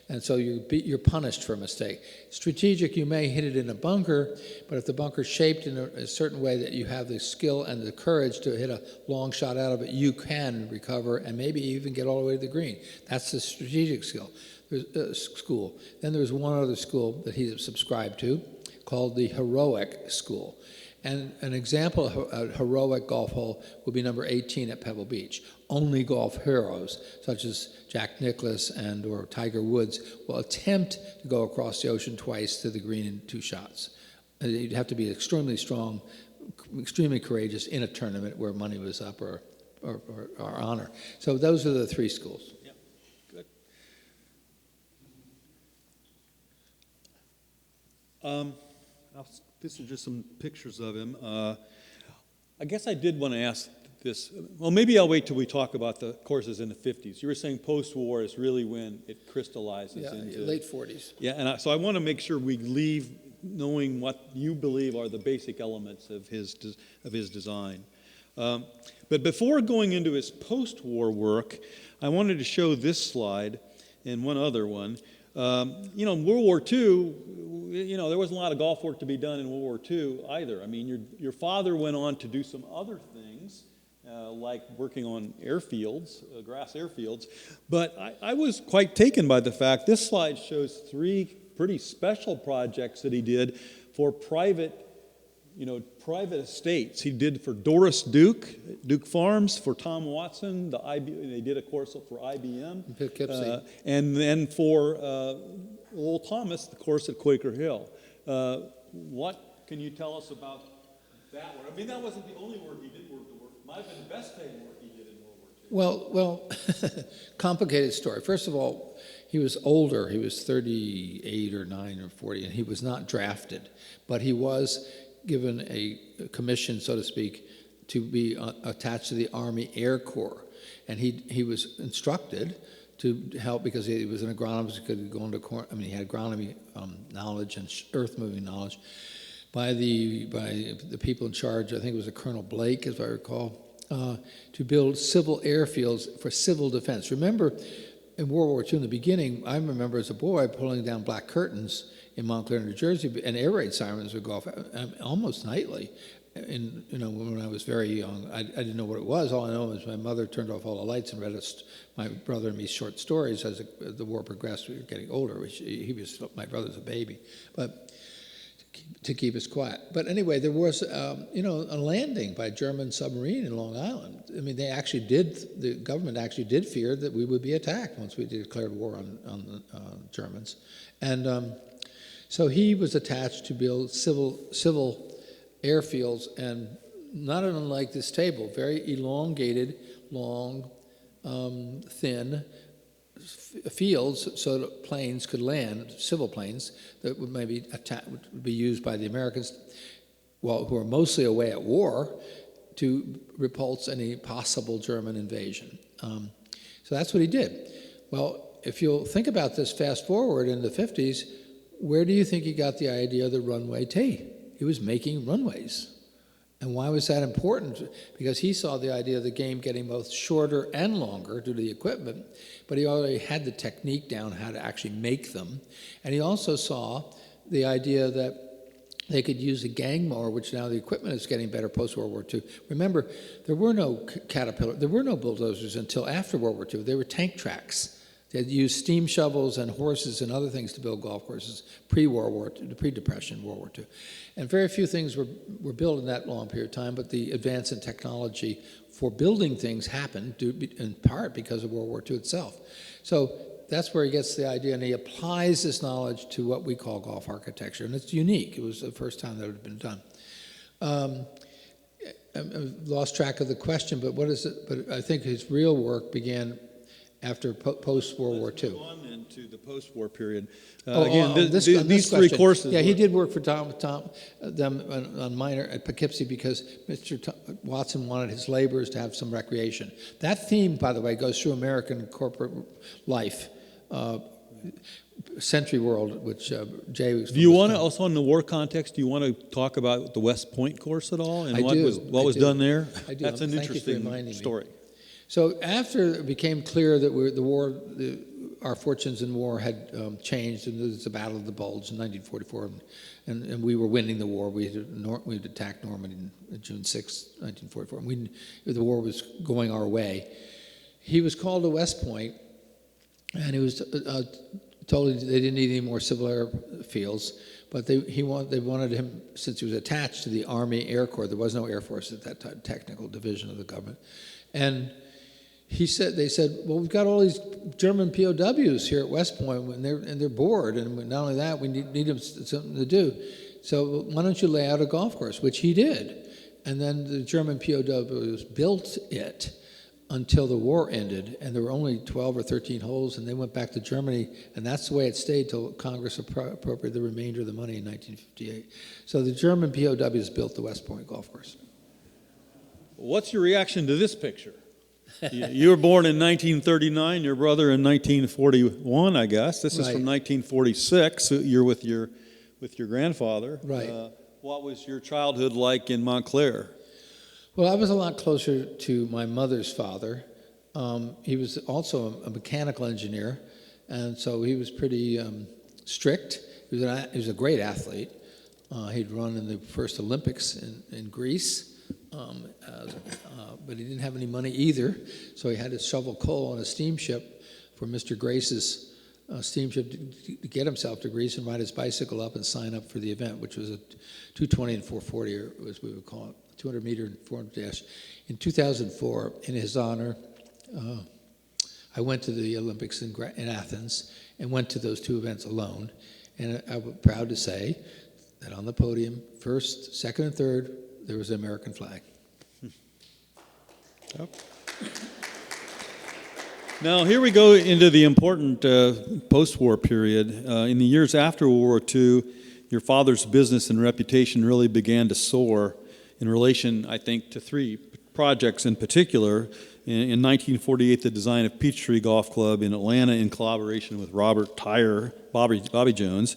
And so you're punished for a mistake. Strategic, you may hit it in a bunker, but if the bunker's shaped in a certain way that you have the skill and the courage to hit a long shot out of it, you can recover and maybe even get all the way to the green. That's the strategic school. Then there's one other school that he subscribed to called the heroic school. And an example of a heroic golf hole would be number 18 at Pebble Beach. Only golf heroes, such as Jack Nicklaus or Tiger Woods, will attempt to go across the ocean twice to the green in 2 shots. You'd have to be extremely strong, extremely courageous in a tournament where money was up or honor. So those are the 3 schools. Yeah, good. This is just some pictures of him. I guess I did want to ask this. Well, maybe I'll wait till we talk about the courses in the 50s. You were saying post-war is really when it crystallizes into... late 40s. Yeah, and so I want to make sure we leave knowing what you believe are the basic elements of his design. But before going into his post-war work, I wanted to show this slide and one other one. In World War II, there wasn't a lot of golf work to be done in World War II either. I mean, your father went on to do some other things, like working on airfields, grass airfields. But I was quite taken by the fact this slide shows 3 pretty special projects that he did for private estates. He did for Doris Duke Farms, for Tom Watson, they did a course for IBM, Poughkeepsie. and then for Old Thomas, the course at Quaker Hill. What can you tell us about that work? I mean, that wasn't the only work he did. Might have been the best paid work he did in World War II. Well, complicated story. First of all, he was older. He was 38 or 9 or 40, and he was not drafted. But he was given a commission, so to speak, to be attached to the Army Air Corps. And he was instructed to help because he was an agronomist. He could go into he had agronomy knowledge and earth-moving knowledge by the people in charge. I think it was a Colonel Blake, as I recall, to build civil airfields for civil defense. Remember, in World War II, in the beginning, I remember as a boy pulling down black curtains in Montclair, New Jersey, and air raid sirens would go off almost nightly. When I was very young, I didn't know what it was. All I know is my mother turned off all the lights and read us, my brother and me, short stories. As the war progressed, we were getting older. My brother's a baby, but to keep us quiet. But anyway, there was a landing by a German submarine in Long Island. I mean, the government actually did fear that we would be attacked once we declared war on the Germans, and so he was attached to build civil airfields, and not unlike this table, very elongated, long thin fields so that planes could land, civil planes that would maybe would be used by the Americans, who are mostly away at war, to repulse any possible German invasion. So that's what he did. Well, if you'll think about this fast forward in the 50s, where do you think he got the idea of the runway T? He was making runways. And why was that important? Because he saw the idea of the game getting both shorter and longer due to the equipment, but he already had the technique down how to actually make them. And he also saw the idea that they could use a gang mower, which now the equipment is getting better post-World War II. Remember, there were no there were no bulldozers until after World War II. They were tank tracks. They had used steam shovels and horses and other things to build golf courses pre-World War II, pre-Depression World War II. And very few things were built in that long period of time, but the advance in technology for building things happened in part because of World War II itself. So that's where he gets the idea, and he applies this knowledge to what we call golf architecture, and it's unique. It was the first time that it had been done. I lost track of the question, but what is it? But I think his real work began after post-World War II. On into the post-war period. These three courses. Yeah, he did work for them on minor at Poughkeepsie because Mr. Watson wanted his laborers to have some recreation. That theme, by the way, goes through American corporate life. Century World, which Jay was. Do you want to, also in the war context, do you want to talk about the West Point course at all? And what was done there? I do. That's an Thank you for interesting reminding me. story. So after it became clear that our fortunes in war had changed, and there was the Battle of the Bulge in 1944, and we were winning the war. We had attacked Normandy on June 6, 1944, and the war was going our way. He was called to West Point, and he was told they didn't need any more civil airfields, but they wanted him, since he was attached to the Army Air Corps. There was no Air Force at that time, technical division of the government, and they said, well, we've got all these German POWs here at West Point, and they're bored, and not only that, we need them something to do. So why don't you lay out a golf course, which he did. And then the German POWs built it until the war ended, and there were only 12 or 13 holes, and they went back to Germany, and that's the way it stayed till Congress appropriated the remainder of the money in 1958. So the German POWs built the West Point golf course. What's your reaction to this picture? You were born in 1939, your brother in 1941, I guess. This is from 1946. You're with your grandfather. Right. What was your childhood like in Montclair? Well, I was a lot closer to my mother's father. He was also a mechanical engineer, and so he was pretty strict. He was a great athlete. He'd run in the first Olympics in Greece. But he didn't have any money either, so he had to shovel coal on a steamship for Mr. Grace's steamship to get himself to Greece and ride his bicycle up and sign up for the event, which was a 220 and 440, or as we would call it, 200 meter and 400 dash. In 2004, in his honor, I went to the Olympics in Athens and went to those two events alone, and I'm proud to say that on the podium, first, second, and third, there was an American flag. Yep. Now, here we go into the important post-war period. In the years after World War II, your father's business and reputation really began to soar in relation, I think, to three projects in particular. In 1948, the design of Peachtree Golf Club in Atlanta in collaboration with Robert Bobby Jones.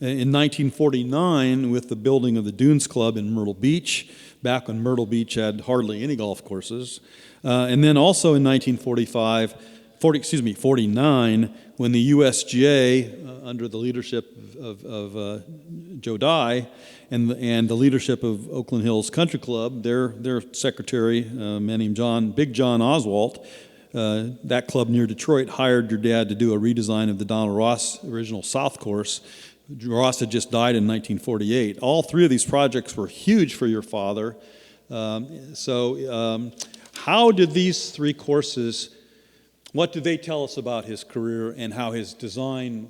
In 1949, with the building of the Dunes Club in Myrtle Beach, back when Myrtle Beach had hardly any golf courses. And then also in 1949, when the USGA, under the leadership of Joe Dye and the leadership of Oakland Hills Country Club, their secretary, a man named Big John Oswalt, that club near Detroit hired your dad to do a redesign of the Donald Ross original South Course. Ross had just died in 1948. All three of these projects were huge for your father. How did these three courses, what do they tell us about his career and how his design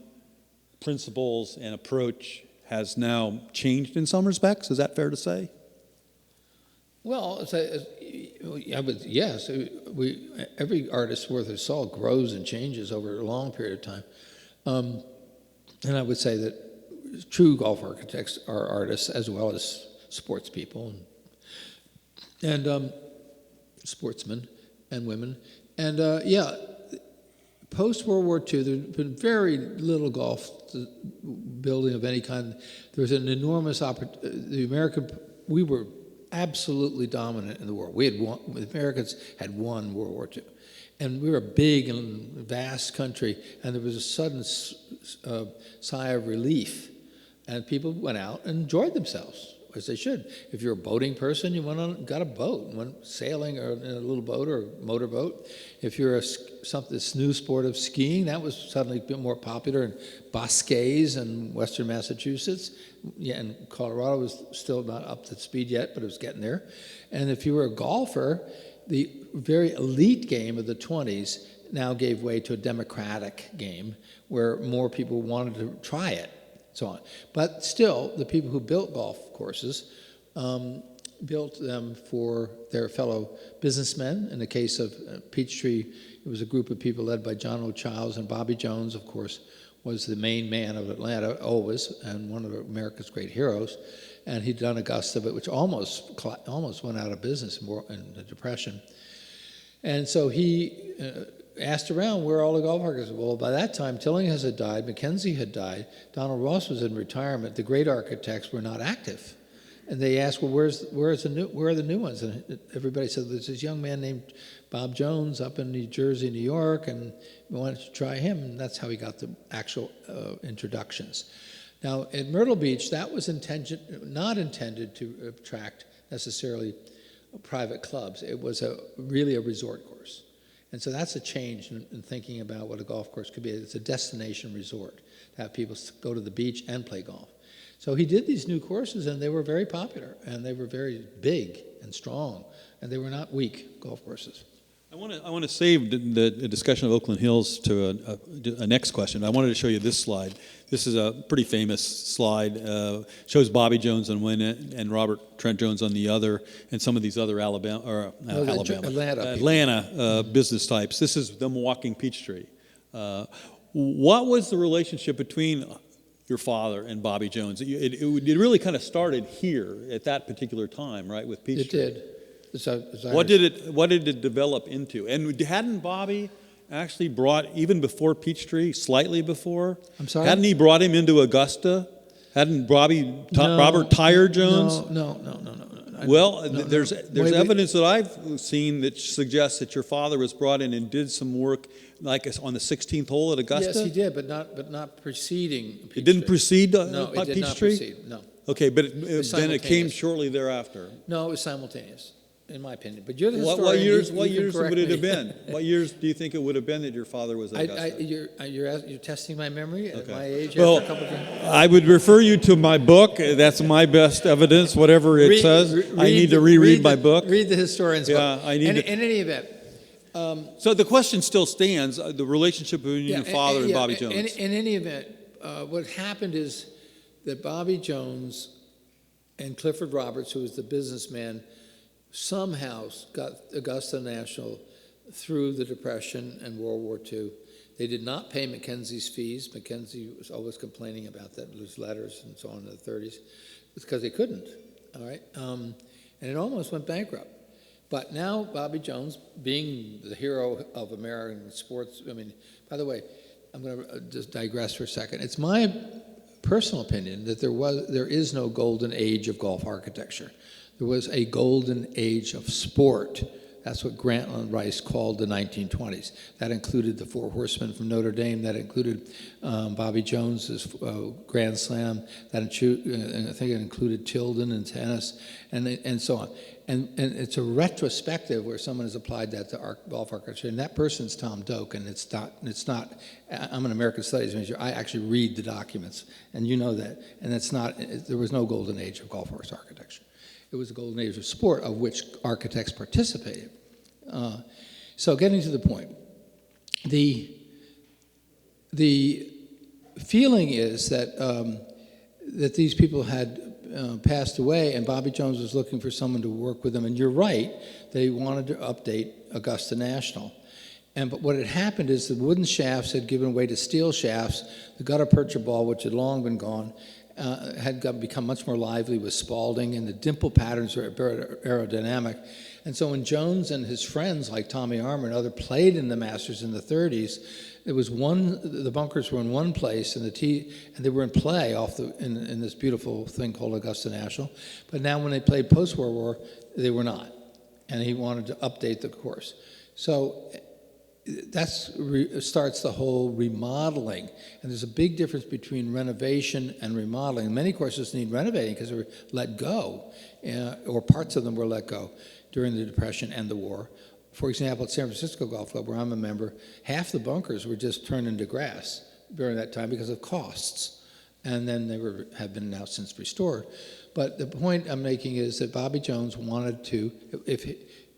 principles and approach has now changed in some respects? Is that fair to say? Well, Yes, every artist's worth of salt grows and changes over a long period of time. And I would say that true golf architects are artists as well as sports people and sportsmen and women. And post World War II, there's been very little golf building of any kind. There was an enormous opportunity. We were absolutely dominant in the world. The Americans had won World War II. And we were a big and vast country, and there was a sudden sigh of relief. And people went out and enjoyed themselves, as they should. If you're a boating person, you got a boat, went sailing or in a little boat or a motorboat. If you're this new sport of skiing, that was suddenly a bit more popular in Bosques and western Massachusetts. Yeah, and Colorado was still not up to speed yet, but it was getting there. And if you were a golfer, the very elite game of the 20s now gave way to a democratic game where more people wanted to try it, so on. But still, the people who built golf courses built them for their fellow businessmen. In the case of Peachtree, it was a group of people led by John O. Childs, and Bobby Jones, of course, was the main man of Atlanta, always, and one of America's great heroes. And he'd done Augusta, but which almost went out of business in the Depression. And so he asked around where all the golf architects were. Well, by that time, Tillinghast had died, Mackenzie had died, Donald Ross was in retirement. The great architects were not active. And they asked, well, where are the new ones? And everybody said, there's this young man named Bob Jones up in New Jersey, New York, and we wanted to try him. And that's how he got the actual introductions. Now, at Myrtle Beach, that was not intended to attract necessarily private clubs. It was really a resort course. And so that's a change in thinking about what a golf course could be. It's a destination resort to have people go to the beach and play golf. So he did these new courses, and they were very popular, and they were very big and strong, and they were not weak golf courses. I want to save the discussion of Oakland Hills to a next question. I wanted to show you this slide. This is a pretty famous slide. Shows Bobby Jones on one end and Robert Trent Jones on the other, and some of these other Atlanta business types. This is them walking Peachtree. What was the relationship between your father and Bobby Jones? It really kind of started here at that particular time, right, with Peachtree? It did. What did it develop into? And hadn't Bobby actually brought, even before Peachtree, slightly before? I'm sorry? Hadn't he brought him into Augusta? Hadn't Robert Tyer Jones? No. Well, there's evidence that I've seen that suggests that your father was brought in and did some work, like on the 16th hole at Augusta. Yes, he did, but not preceding Peachtree. It didn't precede No, it did Peachtree? not precede. No. Okay, but then it came simultaneous. shortly thereafter. No, it was simultaneous, in my opinion. But you're the historian. What you years can correct would it me. have been? What years do you think it would have been that your father was at Augusta? You're testing my memory at my age. Well, after a couple of I would refer you to my book. That's my best evidence, whatever it says. I need to reread my book. Read the historian's book. Yeah, I need to. In any event. So the question still stands, the relationship between your father and Bobby Jones. In any event, what happened is that Bobby Jones and Clifford Roberts, who was the businessman, somehow got Augusta National through the Depression and World War II. They did not pay Mackenzie's fees. Mackenzie was always complaining about that, his letters and so on in the 30s. It's because they couldn't, all right? And it almost went bankrupt. But now Bobby Jones, being the hero of American sports, by the way, I'm going to just digress for a second. It's my personal opinion that there is no golden age of golf architecture. There was a golden age of sport. That's what Grantland Rice called the 1920s. That included the Four Horsemen from Notre Dame. That included Bobby Jones's Grand Slam. That I think it included Tilden and tennis, and so on. And it's a retrospective where someone has applied that to golf architecture. And that person's Tom Doak, and it's not. I'm an American Studies major. I actually read the documents, and you know that. And it's not. There was no golden age of golf architecture. It was a golden age of sport of which architects participated. So getting to the point, the feeling is that that these people had passed away, and Bobby Jones was looking for someone to work with him. And you're right, they wanted to update Augusta National. But what had happened is the wooden shafts had given way to steel shafts. The gutta percha ball, which had long been gone, become much more lively with Spalding, and the dimple patterns were aerodynamic. And so when Jones and his friends like Tommy Armour and others played in the Masters in the 30s, the bunkers were in one place, and they were in play in this beautiful thing called Augusta National. But now when they played post-World War, they were not, and he wanted to update the course. So that starts the whole remodeling, and there's a big difference between renovation and remodeling. Many courses need renovating because they were let go, or parts of them were let go during the Depression and the war. For example, at San Francisco Golf Club, where I'm a member, half the bunkers were just turned into grass during that time because of costs, and then they have been now since restored. But the point I'm making is that Bobby Jones wanted to,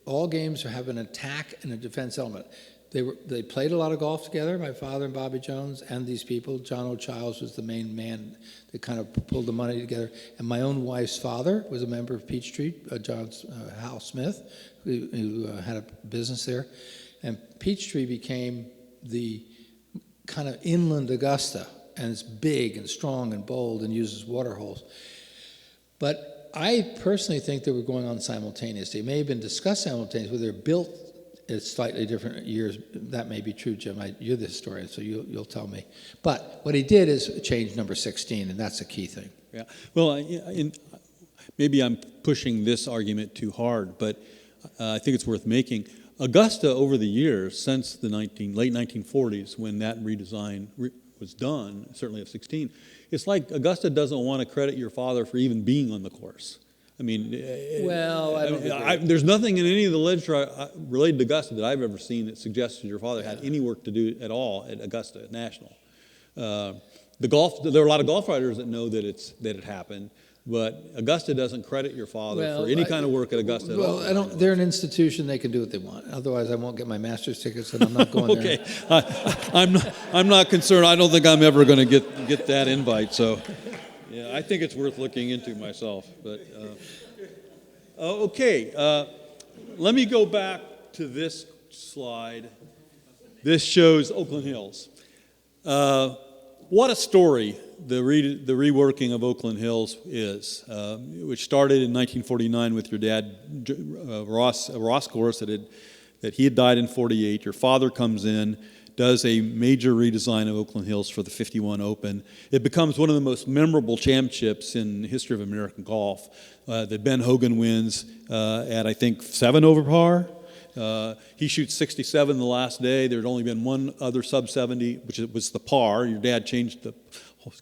all games have an attack and a defense element. They played a lot of golf together, my father and Bobby Jones and these people. John O'Childs was the main man that kind of pulled the money together. And my own wife's father was a member of Peachtree, Hal Smith, who had a business there. And Peachtree became the kind of inland Augusta, and it's big and strong and bold and uses water holes. But I personally think they were going on simultaneously. It may have been discussed simultaneously, but they're built at slightly different years. That may be true, Jim. You're the historian, so you'll tell me. But what he did is change number 16, and that's a key thing. Yeah. Well, maybe I'm pushing this argument too hard, but I think it's worth making. Augusta, over the years, since the late 1940s, when that redesign was done, certainly of 16, it's like Augusta doesn't want to credit your father for even being on the course. I mean, well, I don't there's nothing in any of the literature related to Augusta that I've ever seen that suggests your father had any work to do at all at Augusta National. There are a lot of golf writers that know that it happened, but Augusta doesn't credit your father for any kind of work at Augusta at all. Well, they're an institution; they can do what they want. Otherwise, I won't get my master's tickets, and I'm not going there. Okay, I'm not concerned. I don't think I'm ever going to get that invite. So. Yeah, I think it's worth looking into myself. But okay, let me go back to this slide. This shows Oakland Hills. What a story the reworking of Oakland Hills is, which started in 1949 with your dad, Ross course that he had died in 48. Your father comes in, does a major redesign of Oakland Hills for the 51 Open. It becomes one of the most memorable championships in the history of American golf. That Ben Hogan wins at, I think, 7 over par. He shoots 67 the last day. There had only been one other sub-70, which was the par. Your dad changed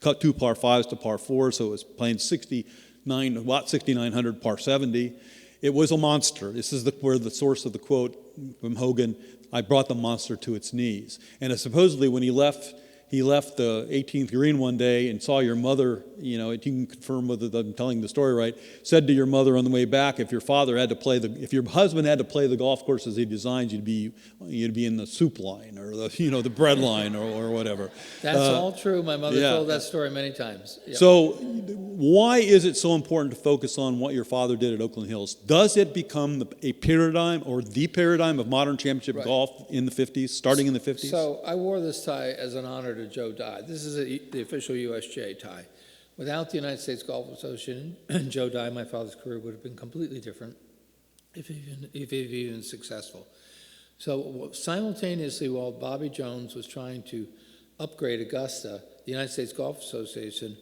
cut 2 par 5s to par 4, so it was playing 6,900 par 70. It was a monster. This is where the source of the quote from Hogan, "I brought the monster to its knees." And supposedly when he left the 18th green one day and saw your mother, you can confirm whether I'm telling the story right, said to your mother on the way back, if your husband had to play the golf course as he designed, you'd be in the soup line or the bread line or whatever. That's all true. My mother told that story many times. Yep. So why is it so important to focus on what your father did at Oakland Hills? Does it become a paradigm or the paradigm of modern championship golf in the 50s, starting in the 50s? So I wore this tie as an honor to Joe Dye. This is the official USGA tie. Without the United States Golf Association and Joe Dye, my father's career would have been completely different, if even successful. So simultaneously, while Bobby Jones was trying to upgrade Augusta, the United States Golf Association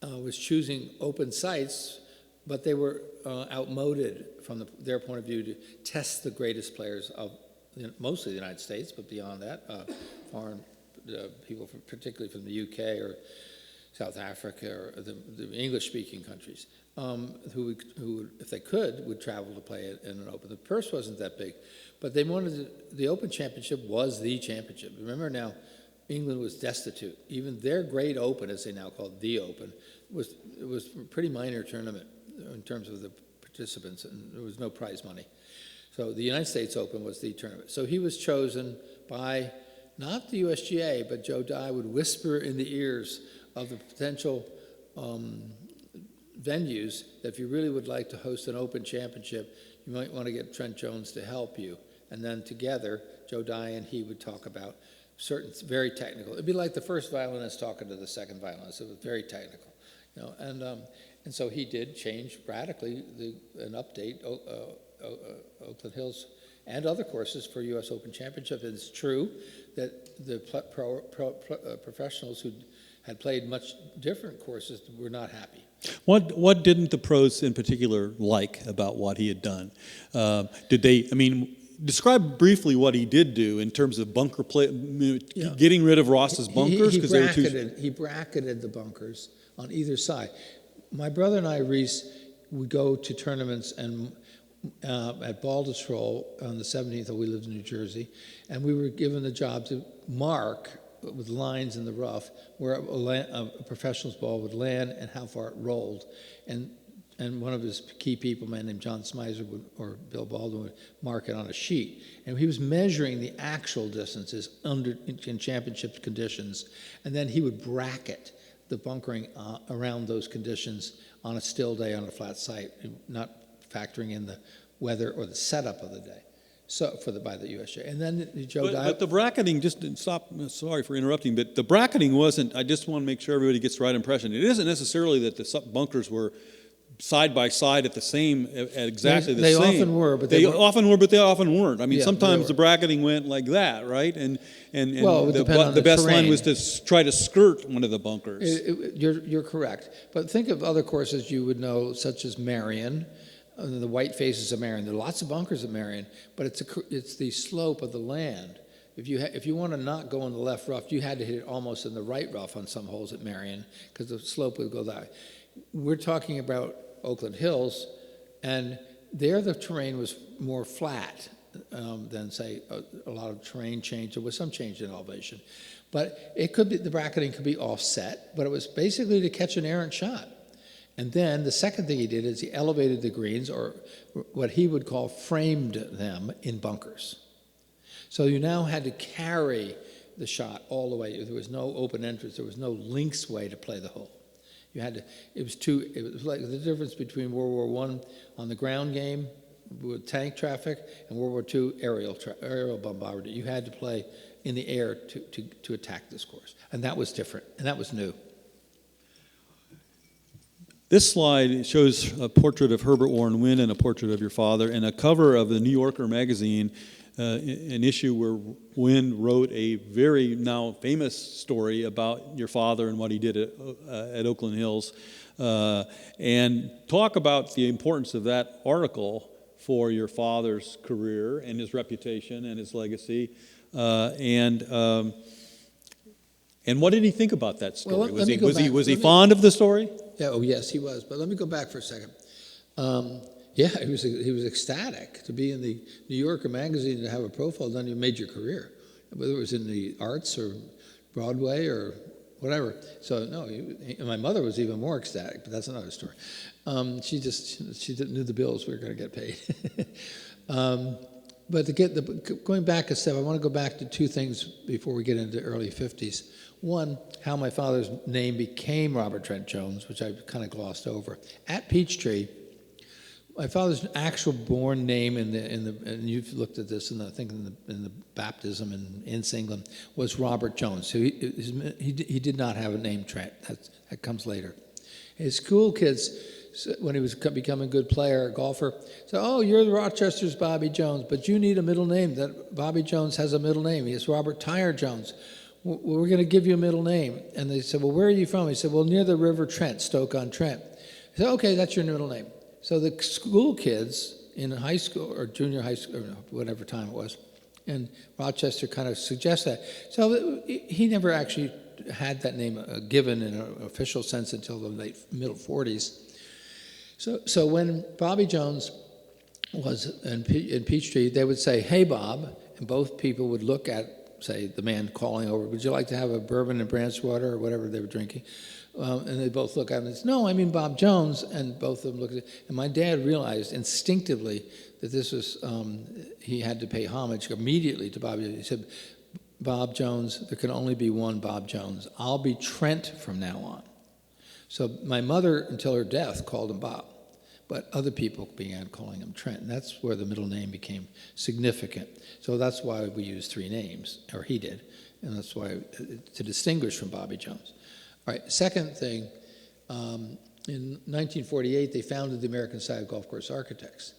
was choosing open sites, but they were outmoded from their point of view to test the greatest players of mostly the United States, but beyond that, foreign people, particularly from the UK or South Africa or the English-speaking countries, who, if they could, would travel to play it in an Open. The purse wasn't that big, but they wanted the Open Championship was the championship. Remember now, England was destitute. Even their Great Open, as they now call it, the Open, was a pretty minor tournament in terms of the participants, and there was no prize money. So the United States Open was the tournament. So he was chosen by not the USGA, but Joe Dye would whisper in the ears of the potential venues that if you really would like to host an open championship, you might want to get Trent Jones to help you. And then together, Joe Dye and he would talk about certain, very technical. It'd be like the first violinist talking to the second violinist. It was very technical, you know. And so he did change radically and update Oakland Hills and other courses for U.S. Open Championship. It's true that the professionals who had played much different courses were not happy. What didn't the pros in particular like about what he had done? Did they? I mean, describe briefly what he did do in terms of bunker play, getting rid of Ross's bunkers because they were too. He bracketed the bunkers on either side. My brother and I, Reese, would go to tournaments and at Baltusrol on the 17th, we lived in New Jersey, and we were given the job to mark with lines in the rough where a professional's ball would land and how far it rolled. And one of his key people, a man named John Smizer or Bill Baldwin, would mark it on a sheet. And he was measuring the actual distances in championship conditions, and then he would bracket the bunkering around those conditions on a still day on a flat site, not factoring in the weather or the setup of the day. So by the USJ, and then Joe Dye. But the bracketing, just to stop. Sorry for interrupting, but the bracketing wasn't. I just want to make sure everybody gets the right impression. It isn't necessarily that the bunkers were side by side at exactly the same. They often were, but they often were, but they often weren't. I mean, Yeah, sometimes the bracketing went like that, right? And Well, it would depend on the the best line terrain. was to try to skirt one of the bunkers. You're correct. But think of other courses you would know, such as Marion, the white faces of Marion. There are lots of bunkers at Marion, but it's the slope of the land. If you want to not go in the left rough, you had to hit it almost in the right rough on some holes at Marion because the slope would go that way. We're talking about Oakland Hills, and there the terrain was more flat than, say, a lot of terrain change. There was some change in elevation. But it could be, the bracketing could be offset, but it was basically to catch an errant shot. And then the second thing he did is he elevated the greens, or what he would call framed them in bunkers. So you now had to carry the shot all the way. There was no open entrance. There was no links way to play the hole. You had to. It was like the difference between World War I on the ground game with tank traffic and World War II aerial bombardment. You had to play in the air to attack this course, and that was different, and that was new. This slide shows a portrait of Herbert Warren Wynn and a portrait of your father, and a cover of the New Yorker magazine, an issue where Wynn wrote a very now famous story about your father and what he did at Oakland Hills, and talk about the importance of that article for your father's career and his reputation and his legacy, and what did he think about that story? Well, was he fond of the story? Yeah, oh yes, he was. But let me go back for a second. Yeah, he was ecstatic to be in the New Yorker magazine and to have a profile done. You made your career, whether it was in the arts or Broadway or whatever. So no, my mother was even more ecstatic, but that's another story. She didn't knew the bills we were going to get paid. But going back a step, I want to go back to two things before we get into the early 50s. One, how my father's name became Robert Trent Jones, which I kind of glossed over. At Peachtree, my father's actual born name and you've looked at this in the baptism in Ince, England, was Robert Jones. So he did not have a name Trent. That comes later. His school kids, when he was becoming a good player, a golfer, said, "Oh, you're the Rochester's Bobby Jones, but you need a middle name. That Bobby Jones has a middle name. He is Robert Tyre Jones. We're going to give you a middle name." And they said, "Well, where are you from?" He said, "Well, near the River Trent, Stoke-on-Trent." He said, "Okay, that's your middle name." So the school kids in high school or junior high school, or whatever time it was, in Rochester kind of suggest that. So he never actually had that name given in an official sense until the middle 40s. So when Bobby Jones was in Peachtree, they would say, "Hey, Bob," and both people would look at, say, the man calling over, "Would you like to have a bourbon and branch water," or whatever they were drinking? And they both look at him and say, "No, I mean Bob Jones," and both of them looked at it. And my dad realized instinctively that this was, he had to pay homage immediately to Bobby. He said, "Bob Jones, there can only be one Bob Jones. I'll be Trent from now on." So my mother, until her death, called him Bob. But other people began calling him Trent, and that's where the middle name became significant. So that's why we use three names, or he did, and that's why, to distinguish from Bobby Jones. All right, second thing, in 1948, they founded the American Society of Golf Course Architects,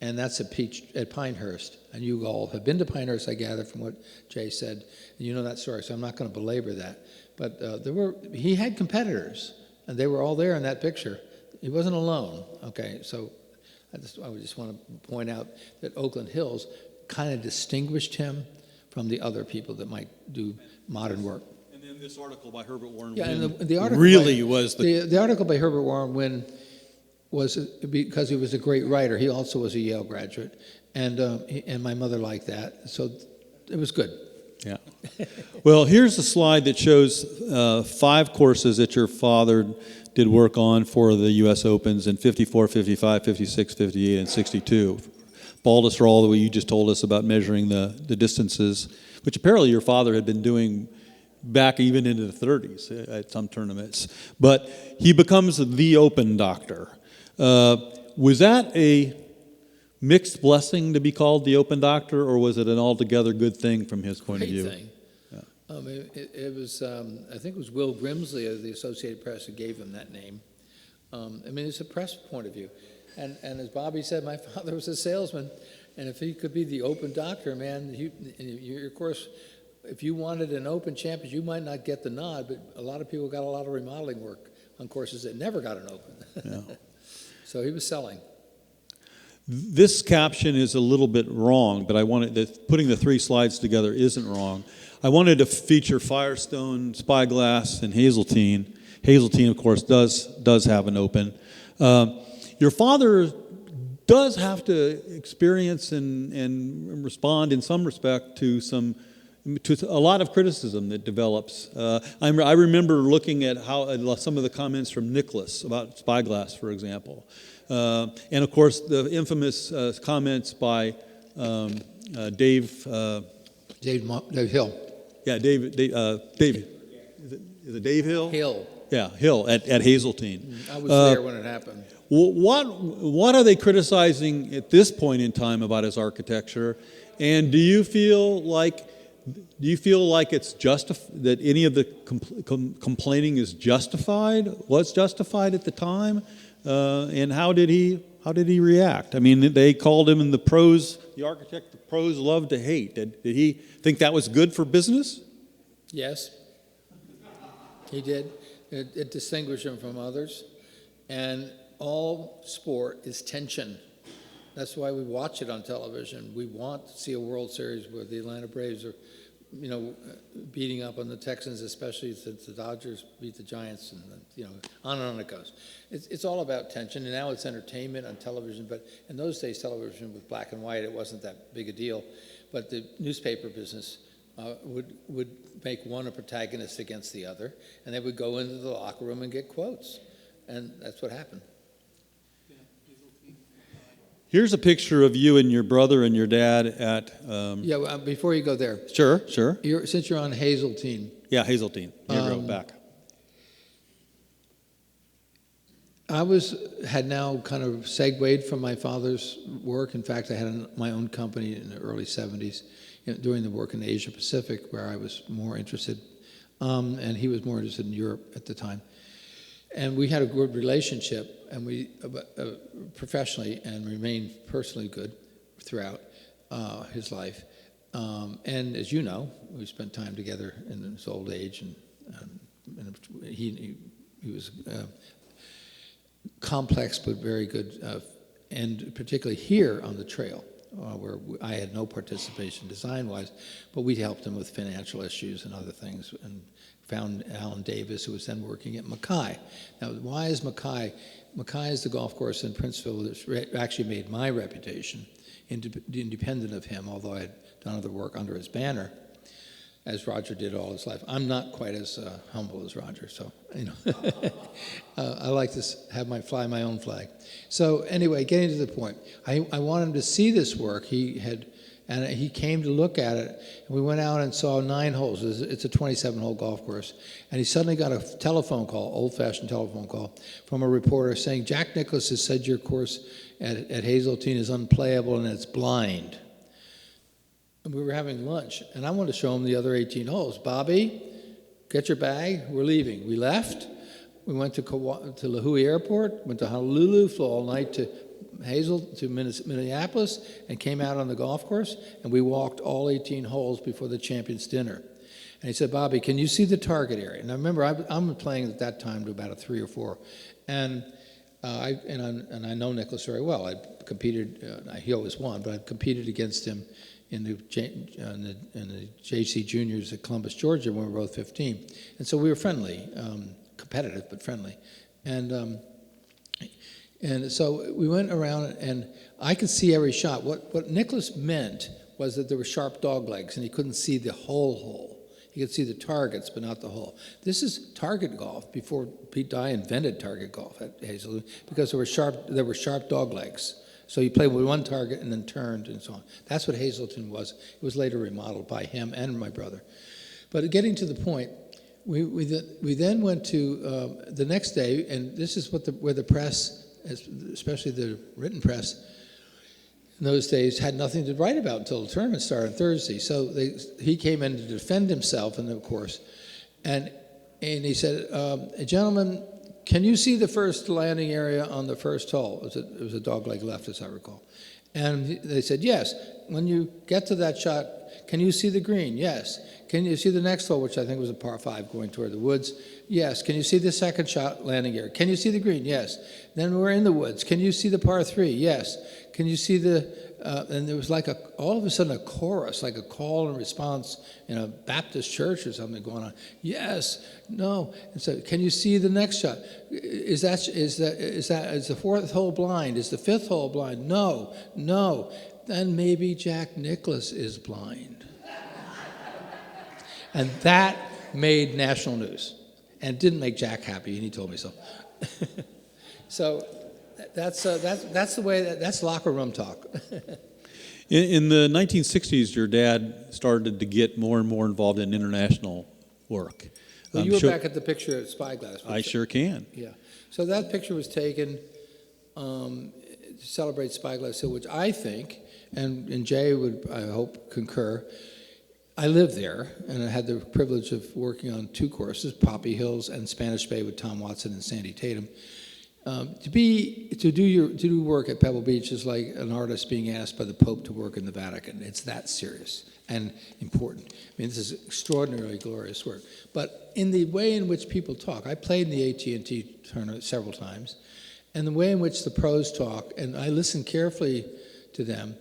and that's at Pinehurst. And you all have been to Pinehurst, I gather, from what Jay said, and you know that story, so I'm not going to belabor that. But he had competitors, and they were all there in that picture. He wasn't alone, okay? So I just want to point out that Oakland Hills kind of distinguished him from the other people that might do modern work. And then this article by Herbert Warren And Wynn the article really was the article by Herbert Warren Wynn was because he was a great writer. He also was a Yale graduate, and my mother liked that, so it was good. Yeah. Well, here's a slide that shows 5 courses that your father did work on for the U.S. Opens in 54, 55, 56, 58, and 62. Baldus the way you just told us about measuring the distances, which apparently your father had been doing back even into the 30s at some tournaments. But he becomes the Open doctor. Was that a mixed blessing to be called the Open doctor, or was it an altogether good thing from his point of view? Great thing. It was, I think it was Will Grimsley of the Associated Press who gave him that name. It's a press point of view. And as Bobby said, my father was a salesman, and if he could be the Open doctor, man, of course, if you wanted an Open champion, you might not get the nod, but a lot of people got a lot of remodeling work on courses that never got an Open. Yeah. So he was selling. This caption is a little bit wrong, but putting the 3 slides together isn't wrong. I wanted to feature Firestone, Spyglass, and Hazeltine. Hazeltine, of course, does have an Open. Your father does have to experience and respond in some respect to a lot of criticism that develops. I remember looking at some of the comments from Nicholas about Spyglass, for example. And of course, the infamous comments by Dave Hill. Yeah, David. Is it Dave Hill? Hill. Yeah, Hill at Hazeltine. I was there when it happened. What are they criticizing at this point in time about his architecture? And do you feel like it's that any of the complaining is justified? Was justified at the time? And how did he react? I mean, they called him the architect the pros love to hate. Did he think that was good for business? Yes, he did. It distinguished him from others. And all sport is tension. That's why we watch it on television. We want to see a World Series where the Atlanta Braves are, beating up on the Texans, especially since the Dodgers beat the Giants, and on and on it goes. It's all about tension, and now it's entertainment on television. But in those days, television was black and white. It wasn't that big a deal. But the newspaper business would make one a protagonist against the other, and they would go into the locker room and get quotes, and that's what happened. Here's a picture of you and your brother and your dad at... Before you go there. Sure. Since you're on Hazeltine. Yeah, Hazeltine. Here you go, back. I had now kind of segued from my father's work. In fact, I had my own company in the early 70s doing the work in Asia Pacific, where I was more interested, and he was more interested in Europe at the time. And we had a good relationship, and we professionally and remained personally good throughout his life. And as you know, we spent time together in his old age, and he was complex but very good, and particularly here on the trail, where I had no participation design-wise, but we helped him with financial issues and other things, and found Alan Davis, who was then working at Mackay. Now, why is Mackay? Mackay is the golf course in Princeville that actually made my reputation, independent of him, although I had done other work under his banner, as Roger did all his life. I'm not quite as humble as Roger, so, I like to fly my own flag. So anyway, getting to the point, I want him to see this work. He had And he came to look at it, and we went out and saw 9 holes. It's a 27-hole golf course. And he suddenly got a telephone call, old-fashioned telephone call, from a reporter saying, Jack Nicklaus has said your course at Hazeltine is unplayable and it's blind. And we were having lunch, and I wanted to show him the other 18 holes. Bobby, get your bag, we're leaving. We left. We went to Lahui Airport, went to Honolulu, flew all night to Minneapolis, and came out on the golf course, and we walked all 18 holes before the champions dinner. And he said, Bobby, can you see the target area? And I remember I'm playing at that time to about a 3 or 4, and I know Nicklaus very well. I competed. He always won, but I competed against him in the JC Juniors at Columbus, Georgia, when we were both 15, and so we were friendly, competitive but friendly, and so we went around, and I could see every shot. What Nicklaus meant was that there were sharp dog legs, and he couldn't see the whole hole. He could see the targets, but not the hole. This is target golf before Pete Dye invented target golf at Hazeltine, because there were sharp dog legs. So you played with one target and then turned and so on. That's what Hazeltine was. It was later remodeled by him and my brother. But getting to the point, we then went to the next day, and this is where the press, especially the written press, in those days had nothing to write about until the tournament started on Thursday. So he came in to defend himself in the course, and he said, "Gentlemen, can you see the first landing area on the first hole?" It was a dogleg left, as I recall. And they said, "Yes." "When you get to that shot, can you see the green?" "Yes." "Can you see the next hole," which I think was a par 5 going toward the woods? "Yes." "Can you see the second shot landing area?" "Can you see the green?" "Yes." "Then we're in the woods. Can you see the par 3? "Yes." "Can you see the," and there was like all of a sudden a chorus, like a call and response in a Baptist church or something going on. "Yes." "No." And so, "Can you see the next shot? Is the 4th hole blind? Is the 5th hole blind?" "No." "No." "Then maybe Jack Nicklaus is blind." And that made national news, and didn't make Jack happy, and he told me so. So that's the way that's locker room talk. In the 1960s, your dad started to get more and more involved in international work. Well, you were back at the picture at Spyglass. I sure can. Yeah. So that picture was taken to celebrate Spyglass Hill, which I think, and Jay would, I hope, concur. I lived there, and I had the privilege of working on 2 courses, Poppy Hills and Spanish Bay with Tom Watson and Sandy Tatum. To do work at Pebble Beach is like an artist being asked by the Pope to work in the Vatican. It's that serious and important. I mean, this is extraordinarily glorious work. But in the way in which people talk, I played in the AT&T tournament several times, and the way in which the pros talk, and I listened carefully to them,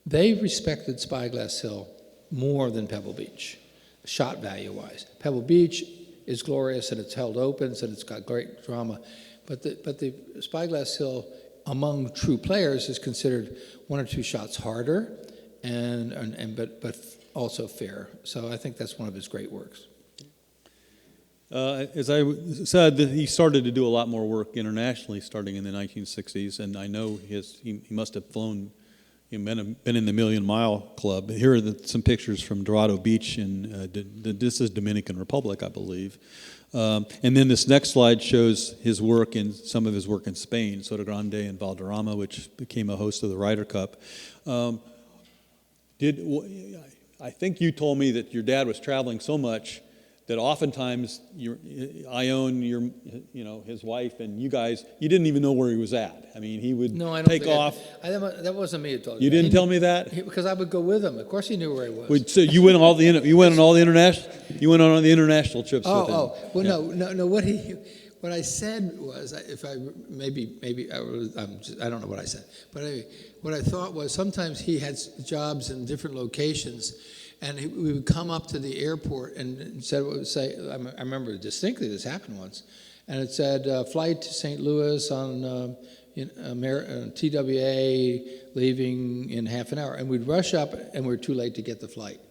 they respected Spyglass Hill more than Pebble Beach, shot value-wise. Pebble Beach is glorious, and it's held opens, and it's got great drama. But the Spyglass Hill, among true players, is considered 1 or 2 shots harder, but also fair. So I think that's one of his great works. As I said, he started to do a lot more work internationally starting in the 1960s, and I know he must have flown. Been in the Million Mile Club. Here are some pictures from Dorado Beach in this is Dominican Republic, I believe. And then this next slide shows some of his work in Spain, Soto Grande and Valderrama, which became a host of the Ryder Cup. I think you told me that your dad was traveling so much that oftentimes his wife and you guys, you didn't even know where he was at. I mean, he would take off. That wasn't me who told you. You didn't tell me that? Because I would go with him. Of course he knew where he was. So you went on all the international trips with him. Well, no. What I said was, I don't know what I said, but anyway, what I thought was sometimes he had jobs in different locations. And we would come up to the airport and say, I remember distinctly this happened once, and it said, flight to St. Louis on TWA leaving in half an hour. And we'd rush up, and we were too late to get the flight.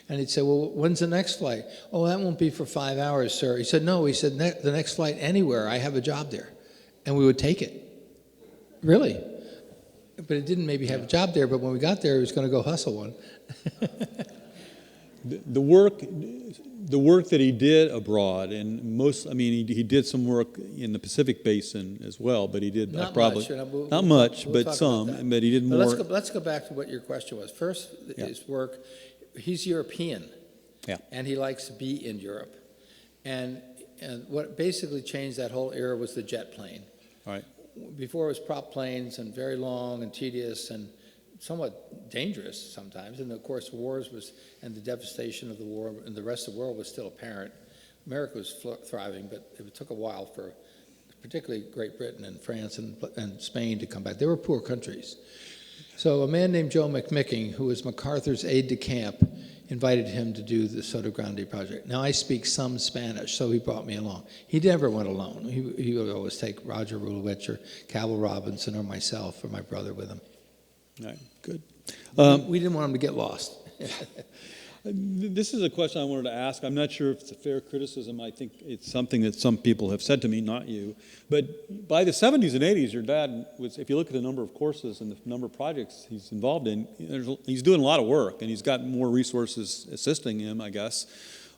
And he'd say, well, when's the next flight? "Oh, that won't be for 5 hours, sir." He said, "No," he said, "the next flight anywhere. I have a job there." And we would take it. Really. but it didn't maybe have a job there, but when we got there, he was going to go hustle one. The work that he did abroad, and he did some work in the Pacific Basin as well, but he did Not probably much, and we'll not talk- much, we'll but talk some. about that. But he did But more. let's go back to what your question was. First, his work. He's European, Yeah. and he likes to be in Europe. And what basically changed that whole era was the jet plane. All right. Before it was prop planes and very long and tedious and somewhat dangerous sometimes. And of course, and the devastation of the war and the rest of the world was still apparent. America was thriving, but it took a while for particularly Great Britain and France and Spain to come back. They were poor countries. So a man named Joe McMicking, who was MacArthur's aide-de-camp, invited him to do the Soto Grande project. Now, I speak some Spanish, so he brought me along. He never went alone. He would always take Roger Rulewich or Cabell Robinson or myself or my brother with him. All right. Good. We didn't want him to get lost. This is a question I wanted to ask. I'm not sure if it's a fair criticism. I think it's something that some people have said to me, not you. But by the 70s and 80s, your dad was, if you look at the number of courses and the number of projects he's involved in, he's doing a lot of work, and he's got more resources assisting him, I guess.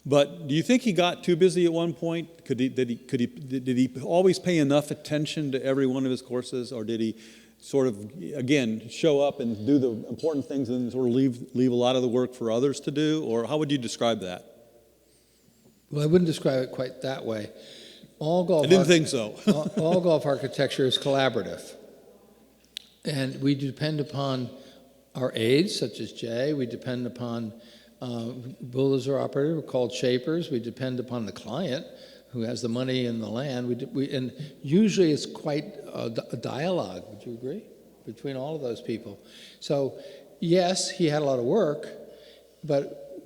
But do you think he got too busy at one point? Did he always pay enough attention to every one of his courses, or did he sort of, again, show up and do the important things and sort of leave a lot of the work for others to do? Or how would you describe that? Well, I wouldn't describe it quite that way. I didn't think so. all golf architecture is collaborative. And we depend upon our aides, such as Jay. We depend upon bulldozer operators called shapers. We depend upon the client, who has the money and the land. And usually it's quite a dialogue, would you agree, between all of those people. So, yes, he had a lot of work, but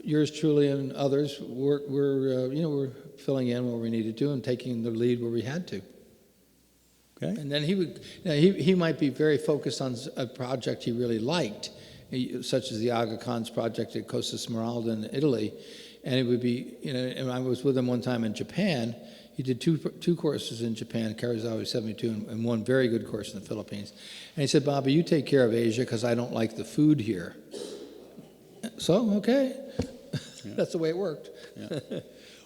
yours truly and others, we're filling in where we needed to and taking the lead where we had to. Okay. And then he might be very focused on a project he really liked, such as the Aga Khan's project at Costa Smeralda in Italy. And it would be, and I was with him one time in Japan. He did two courses in Japan, Karazawa 72, and one very good course in the Philippines. And he said, Bobby, you take care of Asia because I don't like the food here. So, okay. Yeah. That's the way it worked. Yeah.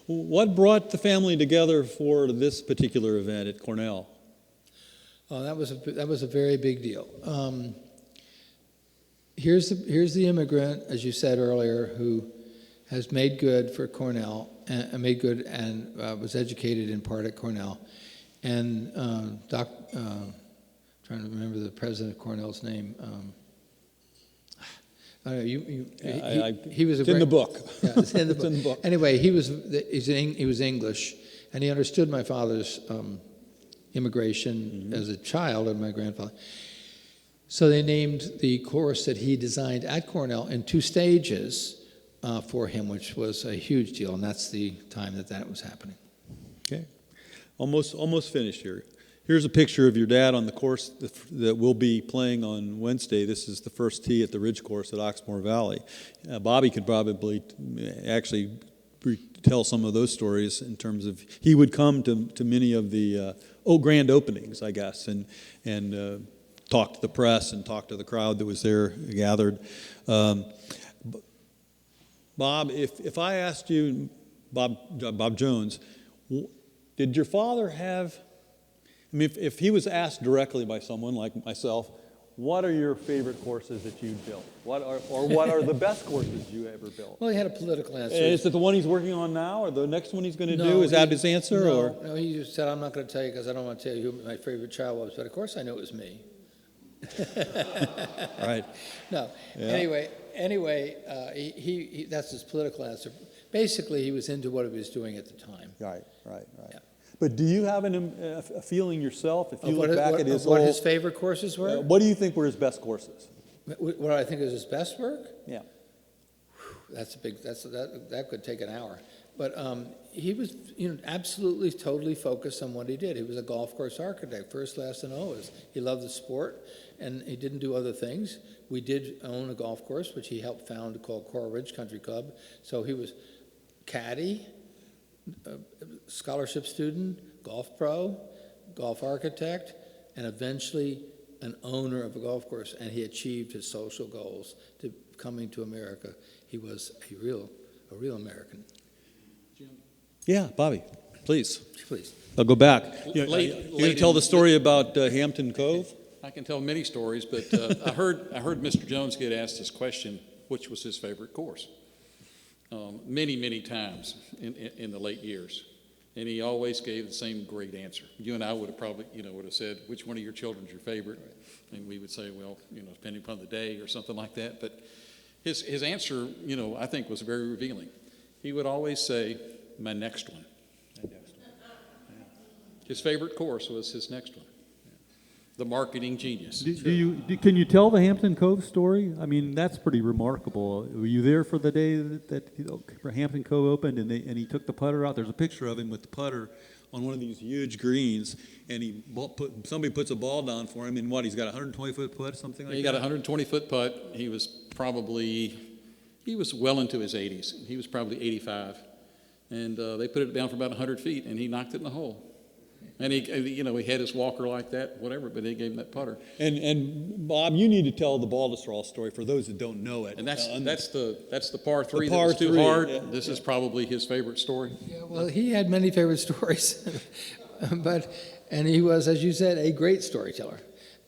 What brought the family together for this particular event at Cornell? Oh, that was a very big deal. Here's the immigrant, as you said earlier, who has made good for Cornell, and was educated in part at Cornell. And trying to remember the president of Cornell's name. I don't know, he was in the book. Yeah, it's in the book. In the book. Anyway, he was English, and he understood my father's immigration as a child and my grandfather. So they named the course that he designed at Cornell in 2 stages for him, which was a huge deal, and that's the time that was happening. Okay, almost finished here. Here's a picture of your dad on the course that we'll be playing on Wednesday. This is the first tee at the Ridge course at Oxmoor Valley. Bobby could probably actually tell some of those stories in terms of he would come to many of the grand openings, I guess, and talk to the press and talk to the crowd that was there gathered. Bob, if I asked you, Bob Jones, did your father have, if he was asked directly by someone like myself, what are your favorite courses that you built? What are the best courses you ever built? Well, he had a political answer. Is it the one he's working on now, or the next one he's going to do? Is that his answer? No, he just said, I'm not going to tell you because I don't want to tell you who my favorite child was, but of course I knew it was me. Right. No. Yeah. Anyway, he that's his political answer. Basically, he was into what he was doing at the time. Right. Yeah. But do you have a feeling yourself, if you look back at his what his favorite courses were? What do you think were his best courses? What I think is his best work? Yeah. That could take an hour. But he was, absolutely, totally focused on what he did. He was a golf course architect, first, last, and always. He loved the sport, and he didn't do other things. We did own a golf course, which he helped found, called Coral Ridge Country Club. So he was caddy, scholarship student, golf pro, golf architect, and eventually an owner of a golf course, and he achieved his social goals to coming to America. He was a real American. Yeah, Bobby, please. Please. I'll go back. You're Late going to tell the story about Hampton Cove? I can tell many stories, but I heard Mr. Jones get asked this question, which was his favorite course, many times in the late years. And he always gave the same great answer. You and I would have probably, would have said, which one of your children's your favorite? And we would say, well, depending upon the day or something like that. But his answer, I think was very revealing. He would always say, my next one. His favorite course was his next one. The marketing genius. Can you tell the Hampton Cove story? I mean, that's pretty remarkable. Were you there for the day that Hampton Cove opened and he took the putter out? There's a picture of him with the putter on one of these huge greens, and somebody puts a ball down for him, and he's got a 120-foot putt, something like that? He got a 120-foot putt. He was well into his 80s. He was probably 85. And they put it down for about 100 feet, and he knocked it in the hole. And he had his walker like that, whatever, but they gave him that putter. And Bob, you need to tell the ball to straw story for those that don't know it. And that's the par three The par that was too three, hard. yeah. This is probably his favorite story. Yeah, well, he had many favorite stories, and he was, as you said, a great storyteller.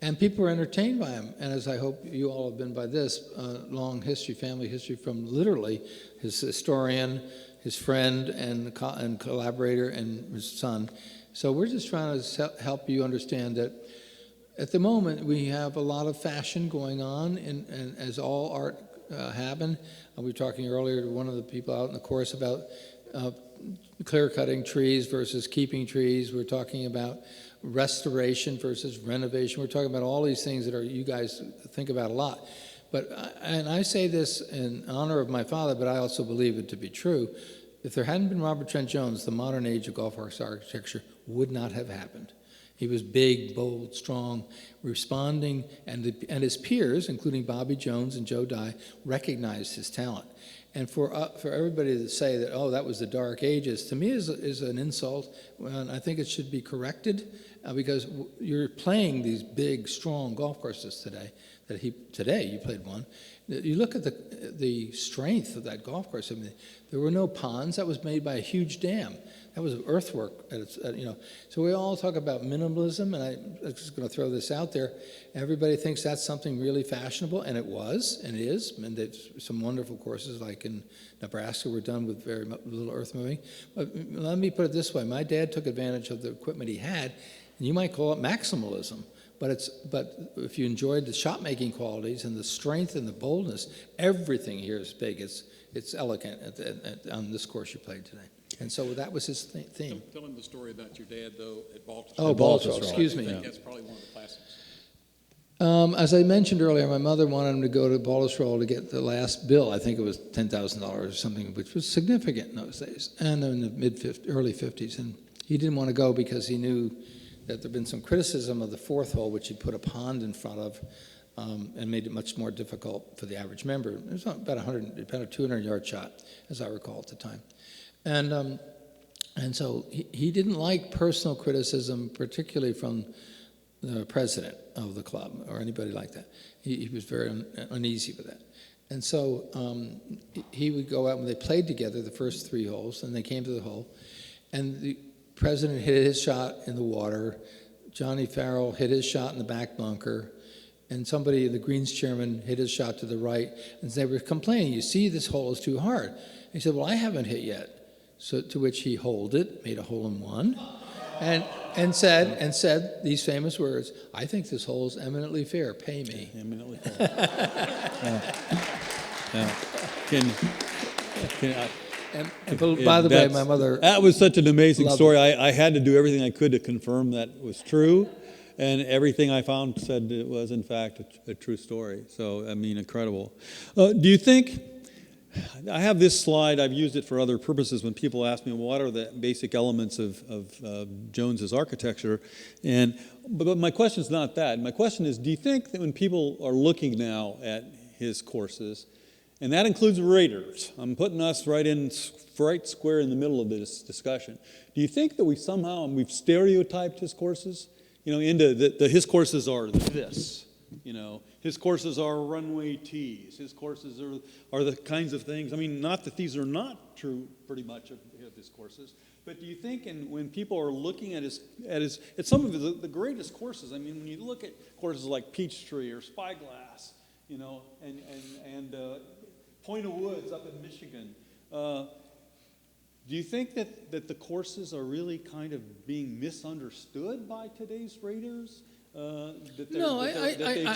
And people were entertained by him. And as I hope you all have been by this, long history, family history from literally his historian, his friend and collaborator, and his son. So we're just trying to help you understand that at the moment we have a lot of fashion going on, and as all art happen. We were talking earlier to one of the people out in the course about clear-cutting trees versus keeping trees. We're talking about restoration versus renovation. We're talking about all these things that you guys think about a lot. And I say this in honor of my father, but I also believe it to be true. If there hadn't been Robert Trent Jones, the modern age of golf course architecture would not have happened. He was big, bold, strong, responding, and his peers, including Bobby Jones and Joe Dye, recognized his talent. And for everybody to say that, oh, that was the dark ages, to me is an insult. And I think it should be corrected because you're playing these big, strong golf courses today. Today you played one. You look at the strength of that golf course. I mean, there were no ponds. That was made by a huge dam. That was earthwork. So we all talk about minimalism, and I'm just going to throw this out there. Everybody thinks that's something really fashionable, and it was, and it is. And there's some wonderful courses, like in Nebraska, were done with very little earth moving. But let me put it this way: my dad took advantage of the equipment he had, and you might call it maximalism. But if you enjoyed the shot-making qualities and the strength and the boldness, everything here is big. It's elegant on this course you played today. And so that was his theme. Tell him the story about your dad, though, at Baltusrol. Oh, Baltusrol, excuse me. I think that's probably one of the classics. As I mentioned earlier, my mother wanted him to go to Baltusrol to get the last bill. I think it was $10,000 or something, which was significant in those days, and in the early 50s. And he didn't want to go because he knew that there'd been some criticism of the fourth hole, which he put a pond in front of, and made it much more difficult for the average member. It was about a 200-yard shot, as I recall at the time. And so he didn't like personal criticism, particularly from the president of the club or anybody like that. He was very uneasy with that. And so he would go out when they played together the first 3 holes, and they came to the hole, and the president hit his shot in the water. Johnny Farrell hit his shot in the back bunker. And somebody, the Greens chairman, hit his shot to the right. And they were complaining, you see, this hole is too hard. He said, well, I haven't hit yet. So to which he holed it, made a hole-in-one, and said these famous words, I think this hole is eminently fair. Pay me. Eminently fair. By the way, my mother... That was such an amazing story. It. I had to do everything I could to confirm that was true. And everything I found said it was, in fact, a true story. So, I mean, incredible. Do you think... I have this slide. I've used it for other purposes when people ask me, well, what are the basic elements of Jones's architecture? But my question is not that. My question is, do you think that when people are looking now at his courses, and that includes Raters, I'm putting us right square in the middle of this discussion, do you think that we've stereotyped his courses? into his courses are this. His courses are runway tees. His courses are the kinds of things. I mean, not that these are not true pretty much of his courses, but do you think when people are looking at some of the greatest courses, I mean, when you look at courses like Peachtree or Spyglass, and Point of Woods up in Michigan, do you think that the courses are really kind of being misunderstood by today's raters? I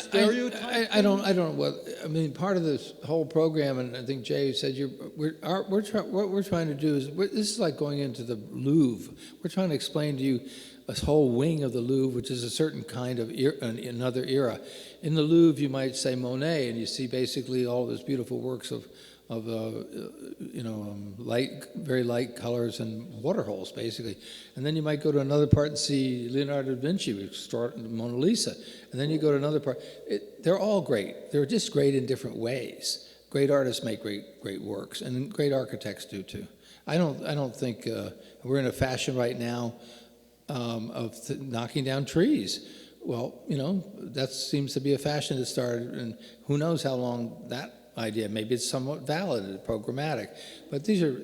stereotype? I don't know what, I mean, part of this whole program, and I think Jay said, what we're trying to do is, this is like going into the Louvre. We're trying to explain to you a whole wing of the Louvre, which is a certain kind of another era. In the Louvre, you might say Monet, and you see basically all those beautiful works of very light colors and water holes, basically. And then you might go to another part and see Leonardo da Vinci, which started the Mona Lisa. And then you go to another part. They're all great. They're just great in different ways. Great artists make great works, and great architects do too. I don't think we're in a fashion right now of knocking down trees. Well, that seems to be a fashion that started, and who knows how long that idea. Maybe it's somewhat valid and programmatic, but these are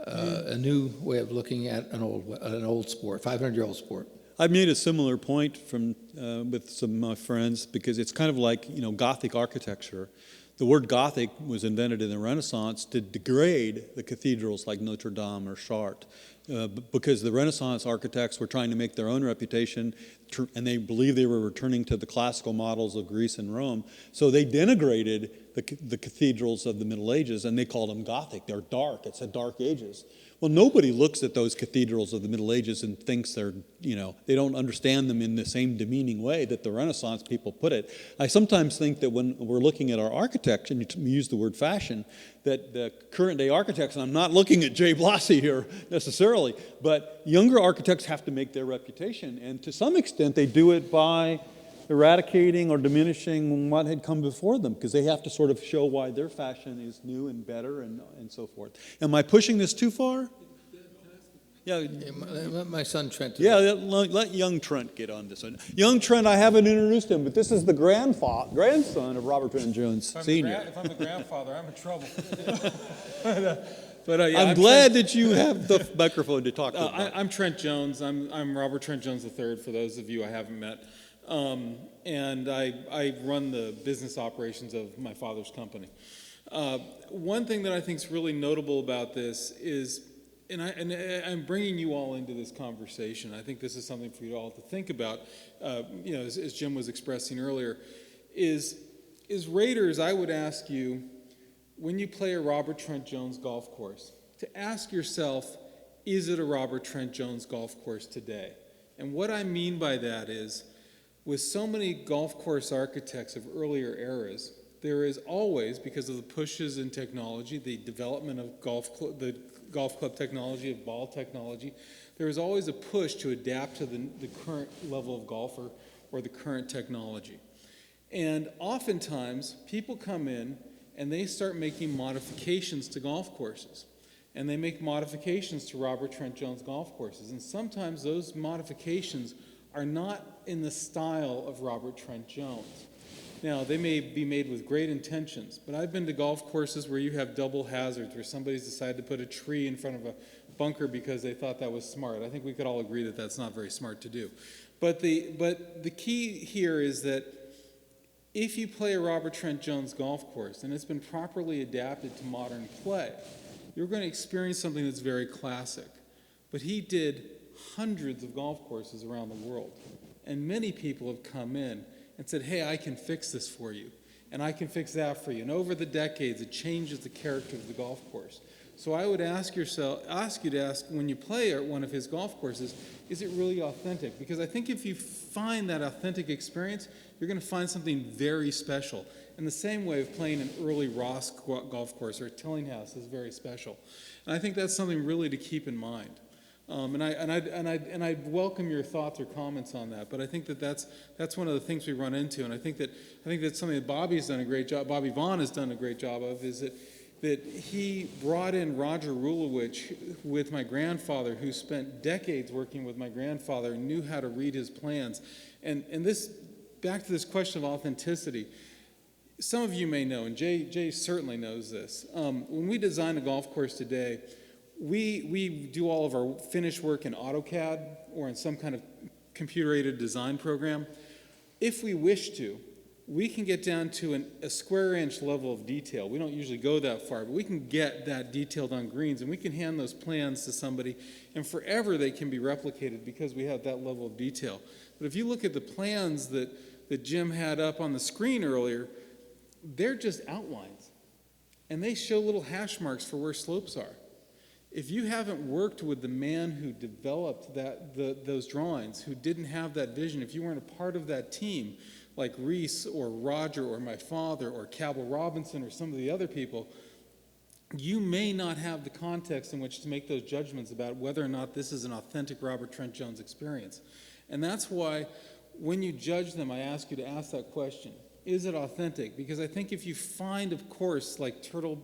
a new way of looking at an old sport, 500-year-old sport. I've made a similar point with some of my friends, because it's kind of like Gothic architecture. The word Gothic was invented in the Renaissance to degrade the cathedrals like Notre Dame or Chartres, because the Renaissance architects were trying to make their own reputation, and they believed they were returning to the classical models of Greece and Rome. So they denigrated the cathedrals of the Middle Ages, and they called them Gothic. They're dark. It's the Dark Ages. Well, nobody looks at those cathedrals of the Middle Ages and thinks they don't understand them in the same demeaning way that the Renaissance people put it. I sometimes think that when we're looking at our architecture, and you use the word fashion, that the current day architects, and I'm not looking at Jay Blasi here necessarily, but younger architects have to make their reputation, and to some extent they do it by eradicating or diminishing what had come before them, because they have to sort of show why their fashion is new and better and so forth. Am I pushing this too far? Yeah. Let my son Trent. Yeah, let young Trent get on this one. Young Trent, I haven't introduced him, but this is the grandson of Robert Trent Jones Sr. If I'm the grandfather, I'm in trouble. I'm glad that you have the microphone to talk about. I'm Trent Jones. I'm Robert Trent Jones III, for those of you I haven't met. And I run the business operations of my father's company. One thing that I think is really notable about this is, and I'm bringing you all into this conversation. I think this is something for you all to think about. As Jim was expressing earlier, is Raiders. I would ask you, when you play a Robert Trent Jones golf course, to ask yourself, is it a Robert Trent Jones golf course today? And what I mean by that is, with so many golf course architects of earlier eras, there is always, because of the pushes in technology, the development of the golf club technology, of ball technology, there is always a push to adapt to the current level of golfer or the current technology. And oftentimes, people come in and they start making modifications to golf courses. And they make modifications to Robert Trent Jones golf courses. And sometimes those modifications are not in the style of Robert Trent Jones. Now, they may be made with great intentions, but I've been to golf courses where you have double hazards, where somebody's decided to put a tree in front of a bunker because they thought that was smart. I think we could all agree that that's not very smart to do. But the key here is that if you play a Robert Trent Jones golf course and it's been properly adapted to modern play, you're going to experience something that's very classic. But he did hundreds of golf courses around the world. And many people have come in and said, hey, I can fix this for you, and I can fix that for you. And over the decades, it changes the character of the golf course. So I would ask you to ask, when you play at one of his golf courses, is it really authentic? Because I think if you find that authentic experience, you're going to find something very special. In the same way of playing an early Ross golf course or a Tillinghast is very special. And I think that's something really to keep in mind. And I'd welcome your thoughts or comments on that. But I think that's one of the things we run into, and I think that's something that Bobby's done a great job. Bobby Vaughn has done a great job of, is that that he brought in Roger Rulewich with my grandfather, who spent decades working with my grandfather and knew how to read his plans. And this, back to this question of authenticity, some of you may know, and Jay certainly knows this, when we design a golf course today, we do all of our finished work in AutoCAD or in some kind of computer-aided design program. If we wish to, we can get down to a square inch level of detail. We don't usually go that far, but we can get that detailed on greens, and we can hand those plans to somebody, and forever they can be replicated because we have that level of detail. But if you look at the plans that Jim had up on the screen earlier, they're just outlines, and they show little hash marks for where slopes are. If you haven't worked with the man who developed those drawings, who didn't have that vision, if you weren't a part of that team, like Reese or Roger or my father or Cabell Robinson or some of the other people, you may not have the context in which to make those judgments about whether or not this is an authentic Robert Trent Jones experience. And that's why when you judge them, I ask you to ask that question. Is it authentic? Because I think if you find a course like Turtle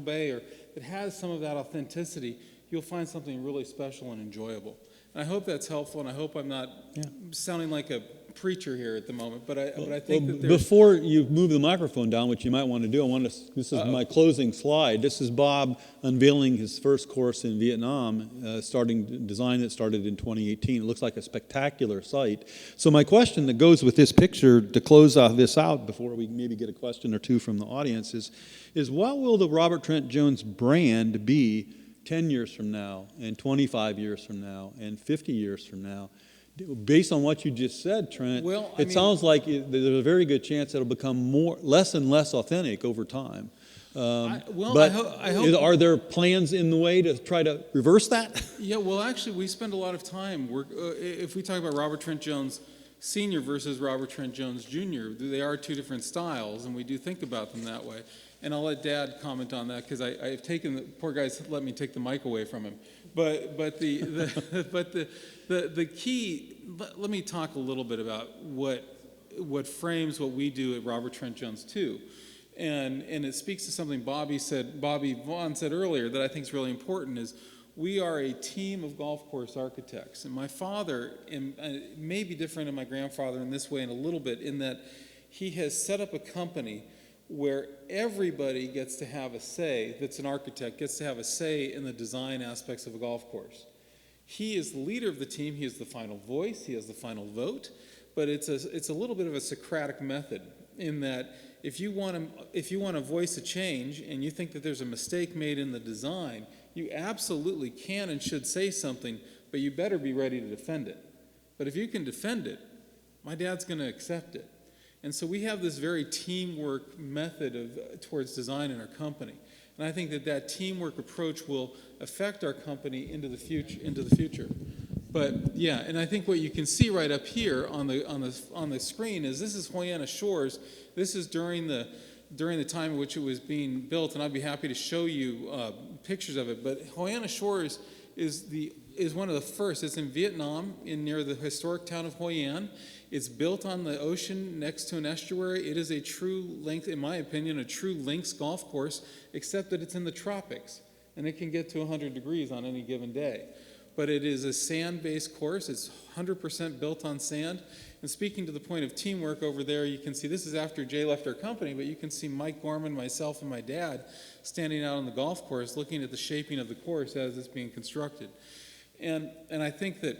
Bay or that has some of that authenticity, you'll find something really special and enjoyable. And I hope that's helpful, and I hope I'm not sounding like a preacher here at the moment, but I think that there's... Before you move the microphone down, which you might want to do, this is my closing slide. This is Bob unveiling his first course in Vietnam, design that started in 2018. It looks like a spectacular site. So my question that goes with this picture to close this out before we maybe get a question or two from the audience is what will the Robert Trent Jones brand be 10 years from now, and 25 years from now, and 50 years from now? Based on what you just said, Trent, sounds like there's a very good chance it'll become less and less authentic over time. I hope. Are there plans in the way to try to reverse that? Yeah, well, actually, we spend a lot of time. If we talk about Robert Trent Jones Sr. versus Robert Trent Jones Jr., they are two different styles, and we do think about them that way. And I'll let Dad comment on that because I've taken the poor guy's let me take the mic away from him. But the key. Let me talk a little bit about what frames what we do at Robert Trent Jones too, and it speaks to something Bobby Vaughn said earlier that I think is really important. Is we are a team of golf course architects, and my father may be different than my grandfather in this way in a little bit in that he has set up a company where everybody gets to have a say, that's an architect, gets to have a say in the design aspects of a golf course. He is the leader of the team, he has the final voice, he has the final vote, but it's a little bit of a Socratic method in that if you want to voice a change and you think that there's a mistake made in the design, you absolutely can and should say something, but you better be ready to defend it. But if you can defend it, my dad's going to accept it. And so we have this very teamwork method towards design in our company. And I think that teamwork approach will affect our company into the future. But yeah, and I think what you can see right up here on the screen is this is Hawaiian Shores. This is during the time in which it was being built, and I'd be happy to show you pictures of it. But Hawaiian Shores is one of the first. It's in Vietnam, near the historic town of Hoi An. It's built on the ocean next to an estuary. It is a true links, in my opinion, a true links golf course, except that it's in the tropics, and it can get to 100 degrees on any given day. But it is a sand-based course. It's 100% built on sand. And speaking to the point of teamwork over there, you can see, this is after Jay left our company, but you can see Mike Gorman, myself, and my dad standing out on the golf course looking at the shaping of the course as it's being constructed. And I think that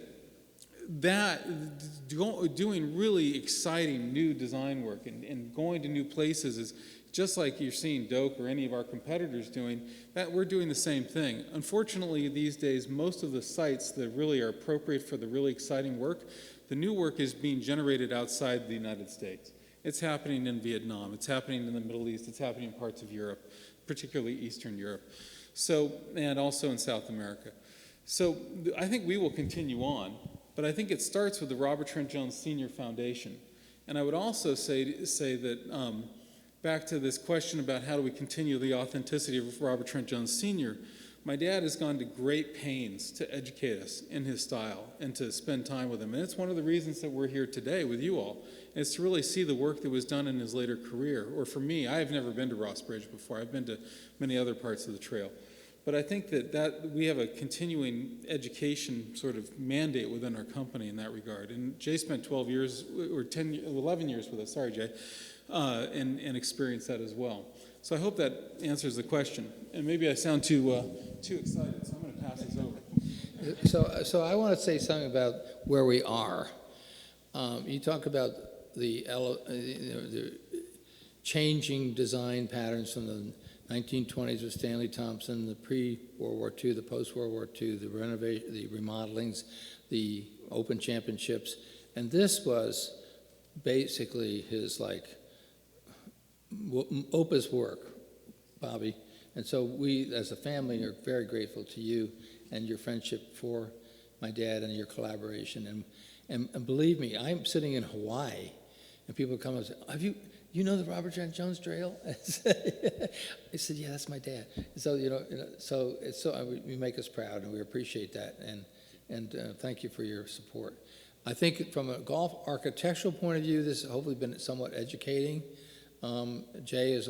doing really exciting new design work and going to new places is just like you're seeing Doak or any of our competitors doing, that we're doing the same thing. Unfortunately, these days, most of the sites that really are appropriate for the really exciting work, the new work is being generated outside the United States. It's happening in Vietnam, it's happening in the Middle East, it's happening in parts of Europe, particularly Eastern Europe, and also in South America. So I think we will continue on, but I think it starts with the Robert Trent Jones Sr. Foundation. And I would also say that back to this question about how do we continue the authenticity of Robert Trent Jones Sr., My dad has gone to great pains to educate us in his style and to spend time with him. And it's one of the reasons that we're here today with you all, is to really see the work that was done in his later career. Or for me, I have never been to Ross Bridge before. I've been to many other parts of the trail. But I think that we have a continuing education sort of mandate within our company in that regard. And Jay spent 12 years, or 11 years with us, sorry, Jay, and experienced that as well. So I hope that answers the question. And maybe I sound too excited, so I'm going to pass this over. So I want to say something about where we are. You talk about the changing design patterns from the 1920s with Stanley Thompson, the pre-World War II, the post-World War II, the remodelings, the Open Championships. And this was basically his, opus work, Bobby. And so we, as a family, are very grateful to you and your friendship for my dad and your collaboration. And believe me, I'm sitting in Hawaii, and people come and say, you know the Robert Trent Jones Trail? I said, yeah, that's my dad. So, you make us proud, and we appreciate that, and thank you for your support. I think from a golf architectural point of view, this has hopefully been somewhat educating. Jay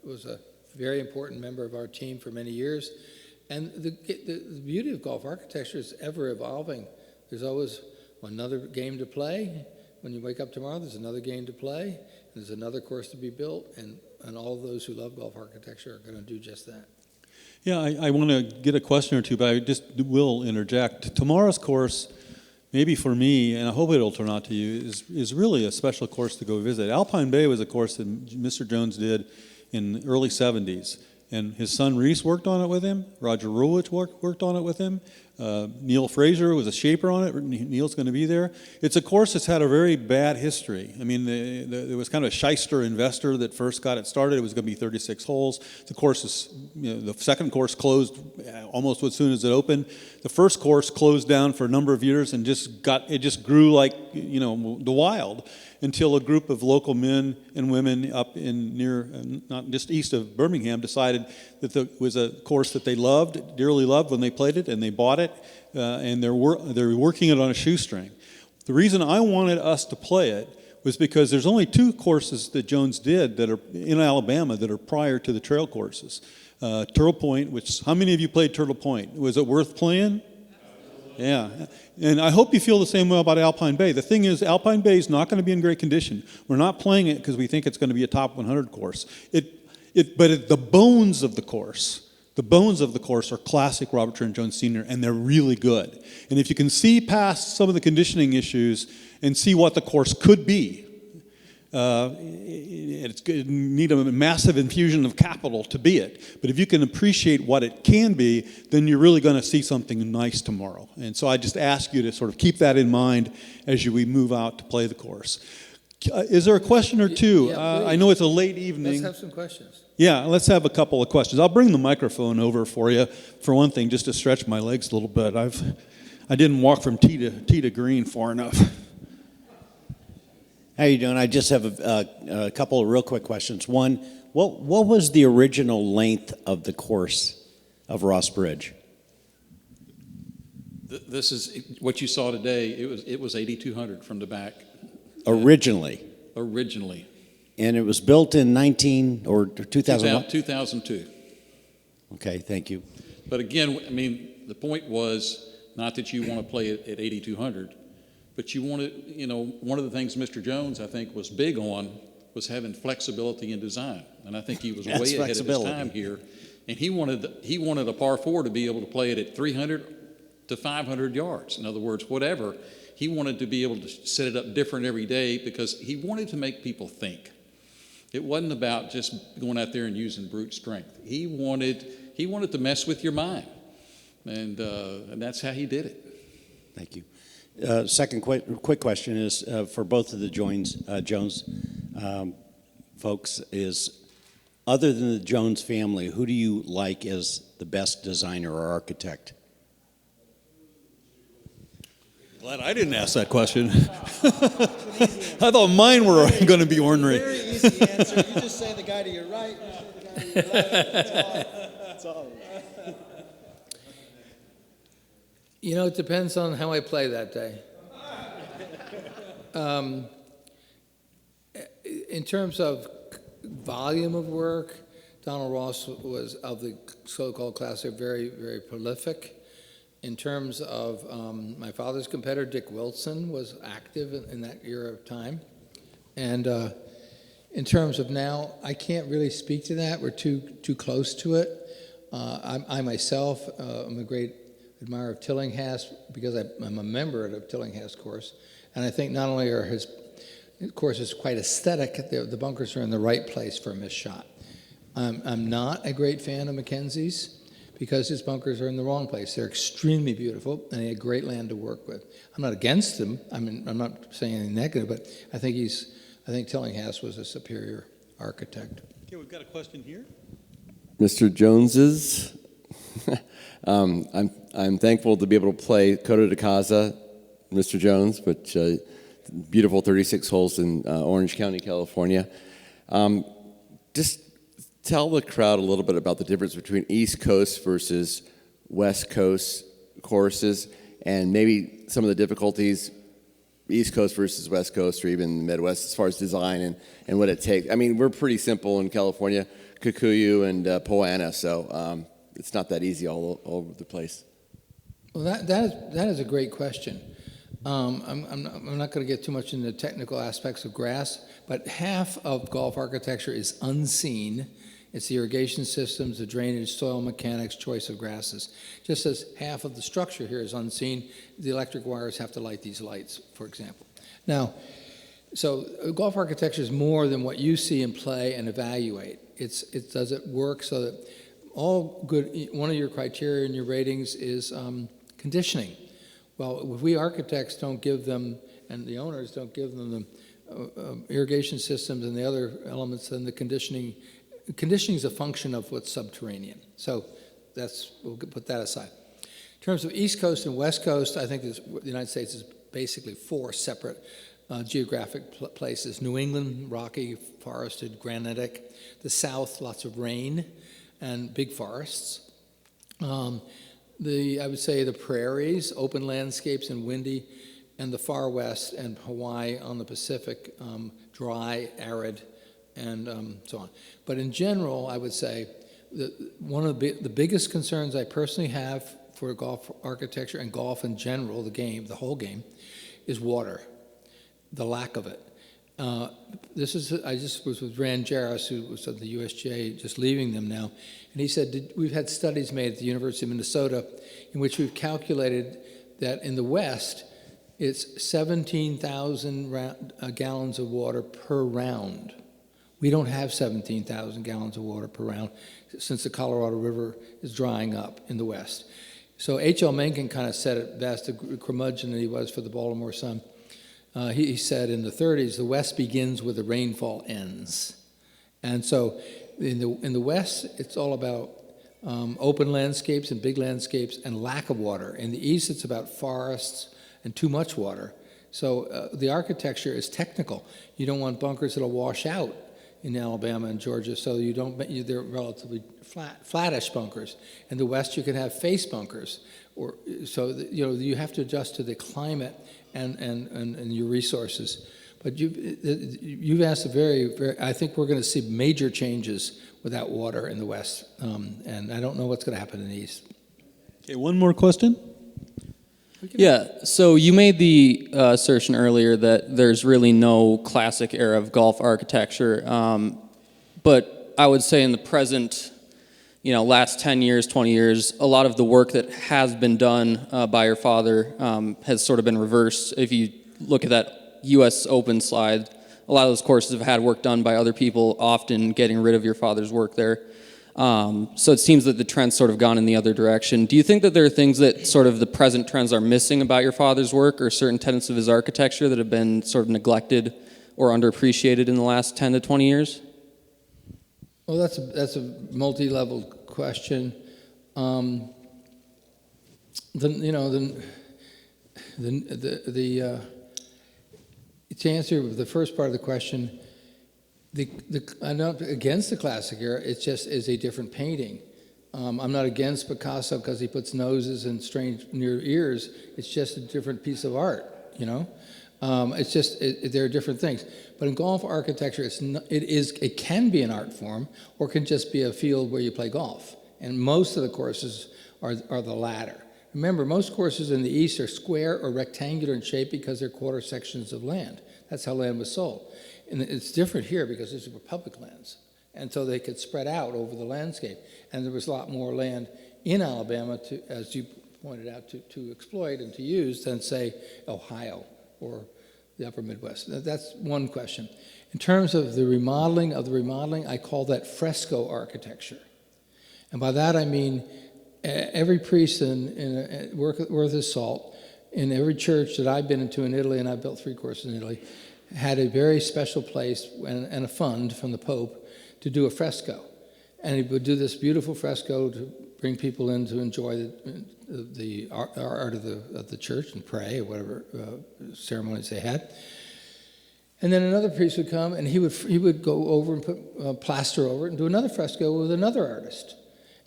was a very important member of our team for many years, and the beauty of golf architecture is ever evolving. There's always another game to play. When you wake up tomorrow, there's another game to play. There's another course to be built, and all those who love golf architecture are going to do just that. Yeah, I want to get a question or two, but I just will interject. Tomorrow's course, maybe for me, and I hope it'll turn out to you, is really a special course to go visit. Alpine Bay was a course that Mr. Jones did in the early 70s, and his son Reese worked on it with him. Roger Rulich worked on it with him. Neil Fraser was a shaper on it. Neil's going to be there. It's a course that's had a very bad history. I mean, there was kind of a shyster investor that first got it started. It was going to be 36 holes. The course is, the second course closed almost as soon as it opened. The first course closed down for a number of years and just grew like, the wild, until a group of local men and women up in not just east of Birmingham, decided that it was a course that they dearly loved when they played it, and they bought it, and they're working it on a shoestring. The reason I wanted us to play it was because there's only 2 courses that Jones did that are in Alabama that are prior to the trail courses. Turtle Point, how many of you played Turtle Point? Was it worth playing? Yeah, and I hope you feel the same way about Alpine Bay. The thing is, Alpine Bay is not going to be in great condition. We're not playing it because we think it's going to be a top 100 course. But the bones of the course are classic Robert Trent Jones Sr., and they're really good. And if you can see past some of the conditioning issues and see what the course could be, it's going to need a massive infusion of capital to be it. But if you can appreciate what it can be, then you're really going to see something nice tomorrow. And so I just ask you to sort of keep that in mind as we move out to play the course. Is there a question or two? Yeah, I know it's a late evening. Let's have some questions. Yeah, let's have a couple of questions. I'll bring the microphone over for you, for one thing, just to stretch my legs a little bit. I didn't walk from tee to green far enough. How you doing? I just have a couple of real quick questions. One, what was the original length of the course of Ross Bridge? This is what you saw today. It was 8,200 from the back. Originally. And it was built in 2001? 2002. Okay, thank you. But again, I mean, the point was not that you want to play it at 8,200, but you want to, one of the things Mr. Jones, I think, was big on was having flexibility in design. And I think he was way ahead of his time here. And he wanted a par 4 to be able to play it at 300 to 500 yards. In other words, whatever. He wanted to be able to set it up different every day because he wanted to make people think. It wasn't about just going out there and using brute strength. He wanted to mess with your mind, and that's how he did it. Thank you. Second quick question is for both of the Jones folks is, other than the Jones family, who do you like as the best designer or architect? Glad I didn't ask that question. I thought mine were going to be ornery. Very easy answer. You just say the guy to your right, you say the guy to your left. That's all. You know, it depends on how I play that day. In terms of volume of work, Donald Ross was, of the so-called classic, very, very prolific. In terms of my father's competitor, Dick Wilson, was active in that era of time. And in terms of now, I can't really speak to that. We're too close to it. I myself am a great admirer of Tillinghast because I'm a member of the Tillinghast course. And I think not only are his courses quite aesthetic, the bunkers are in the right place for a missed shot. I'm not a great fan of Mackenzie's because his bunkers are in the wrong place. They're extremely beautiful, and he had great land to work with. I'm not against him. I mean, I'm not saying anything negative, but I think Tillinghast was a superior architect. Okay, we've got a question here. Mr. Jones's. I'm thankful to be able to play Coto de Casa, Mr. Jones, which beautiful 36 holes in Orange County, California. Just tell the crowd a little bit about the difference between East Coast versus West Coast courses, and maybe some of the difficulties, East Coast versus West Coast, or even the Midwest, as far as design and what it takes. I mean, we're pretty simple in California, Kikuyu and Poana, so it's not that easy all over the place. Well, that is a great question. I'm not going to get too much into the technical aspects of grass, but half of golf architecture is unseen. It's the irrigation systems, the drainage, soil mechanics, choice of grasses. Just as half of the structure here is unseen, the electric wires have to light these lights, for example. Now, so golf architecture is more than what you see and play and evaluate. Does it work so that all good, one of your criteria in your ratings is conditioning. Well, if we architects don't give them, and the owners don't give them the irrigation systems and the other elements, then the conditioning is a function of what's subterranean. So we'll put that aside. In terms of East Coast and West Coast, I think the United States is basically four separate geographic places. New England, rocky, forested, granitic. The South, lots of rain and big forests. I would say the prairies, open landscapes and windy, and the far west and Hawaii on the Pacific, dry, arid, and so on. But in general, I would say that one of the biggest concerns I personally have for golf architecture and golf in general, the whole game, is water, the lack of it. I just was with Rand Jarris, who was at the USGA, just leaving them now, and he said, we've had studies made at the University of Minnesota in which we've calculated that in the West, it's 17,000 gallons of water per round. We don't have 17,000 gallons of water per round since the Colorado River is drying up in the West. So H.L. Mencken kind of said it best, the curmudgeon that he was for the Baltimore Sun. He said in the 30s, the West begins where the rainfall ends. And so in the West, it's all about open landscapes and big landscapes and lack of water. In the East, it's about forests and too much water. So the architecture is technical. You don't want bunkers that'll wash out in Alabama and Georgia, so they're relatively flattish bunkers. In the West, you can have face bunkers. You have to adjust to the climate and your resources. But you've asked a very, I think we're going to see major changes without water in the West, and I don't know what's going to happen in the East. Okay, one more question. Yeah, so you made the assertion earlier that there's really no classic era of golf architecture, but I would say in the present, last 10 years, 20 years, a lot of the work that has been done by your father has sort of been reversed. If you look at that U.S. Open slide, a lot of those courses have had work done by other people, often getting rid of your father's work there. So it seems that the trend's sort of gone in the other direction. Do you think that there are things that sort of the present trends are missing about your father's work, or certain tenets of his architecture that have been sort of neglected or underappreciated in the last 10 to 20 years? Well, that's a multi-level question. To answer the first part of the question, I'm not against the classic era. It just is a different painting. I'm not against Picasso because he puts noses in strange near ears. It's just a different piece of art, you know. It's just there are different things. But in golf architecture, it can be an art form, or it can just be a field where you play golf. And most of the courses are the latter. Remember, most courses in the East are square or rectangular in shape because they're quarter sections of land. That's how land was sold. And it's different here because these were public lands. And so they could spread out over the landscape. And there was a lot more land in Alabama, to, as you pointed out, to exploit and to use than, say, Ohio or the upper Midwest. That's one question. In terms of the remodeling, I call that fresco architecture. And by that I mean every priest worth his salt in every church that I've been into in Italy, and I've built 3 courses in Italy, had a very special place and a fund from the Pope to do a fresco. And he would do this beautiful fresco to bring people in to enjoy the art of the church and pray or whatever ceremonies they had. And then another priest would come and he would go over and put plaster over it and do another fresco with another artist.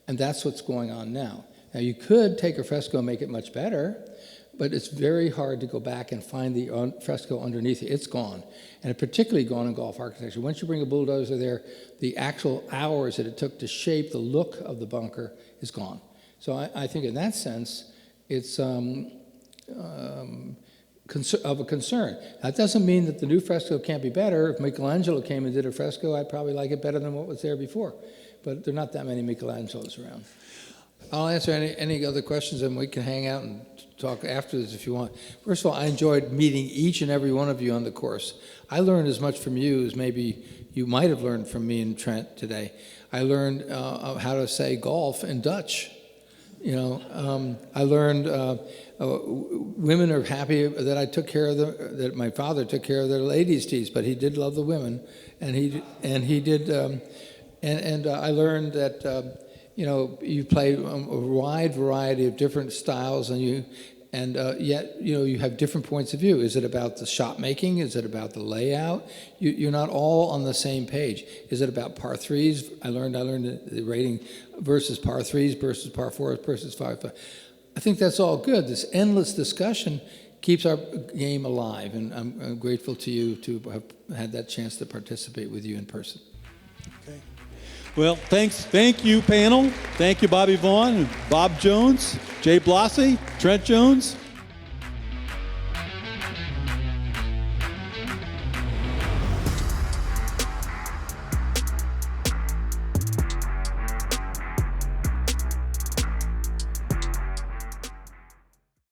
And that's what's going on now. Now you could take a fresco and make it much better, but it's very hard to go back and find the fresco underneath it. It's gone. And it's particularly gone in golf architecture. Once you bring a bulldozer there, the actual hours that it took to shape the look of the bunker is gone. So I think in that sense, it's of a concern. That doesn't mean that the new fresco can't be better. If Michelangelo came and did a fresco, I'd probably like it better than what was there before. But there are not that many Michelangelos around. I'll answer any other questions, and we can hang out and talk after this if you want. First of all, I enjoyed meeting each and every one of you on the course. I learned as much from you as maybe you might have learned from me and Trent today. I learned how to say golf in Dutch. You know, I learned women are happy that I took care of that my father took care of their ladies' tees, but he did love the women, and he did. I learned that you know, you play a wide variety of different styles, and yet you know you have different points of view. Is it about the shot making? Is it about the layout? You're not all on the same page. Is it about par threes? I learned the rating versus par threes versus par fours versus 5. I think that's all good. This endless discussion keeps our game alive, and I'm grateful to you to have had that chance to participate with you in person. Okay. Well, thank you, panel. Thank you, Bobby Vaughn, Bob Jones, Jay Blossy, Trent Jones.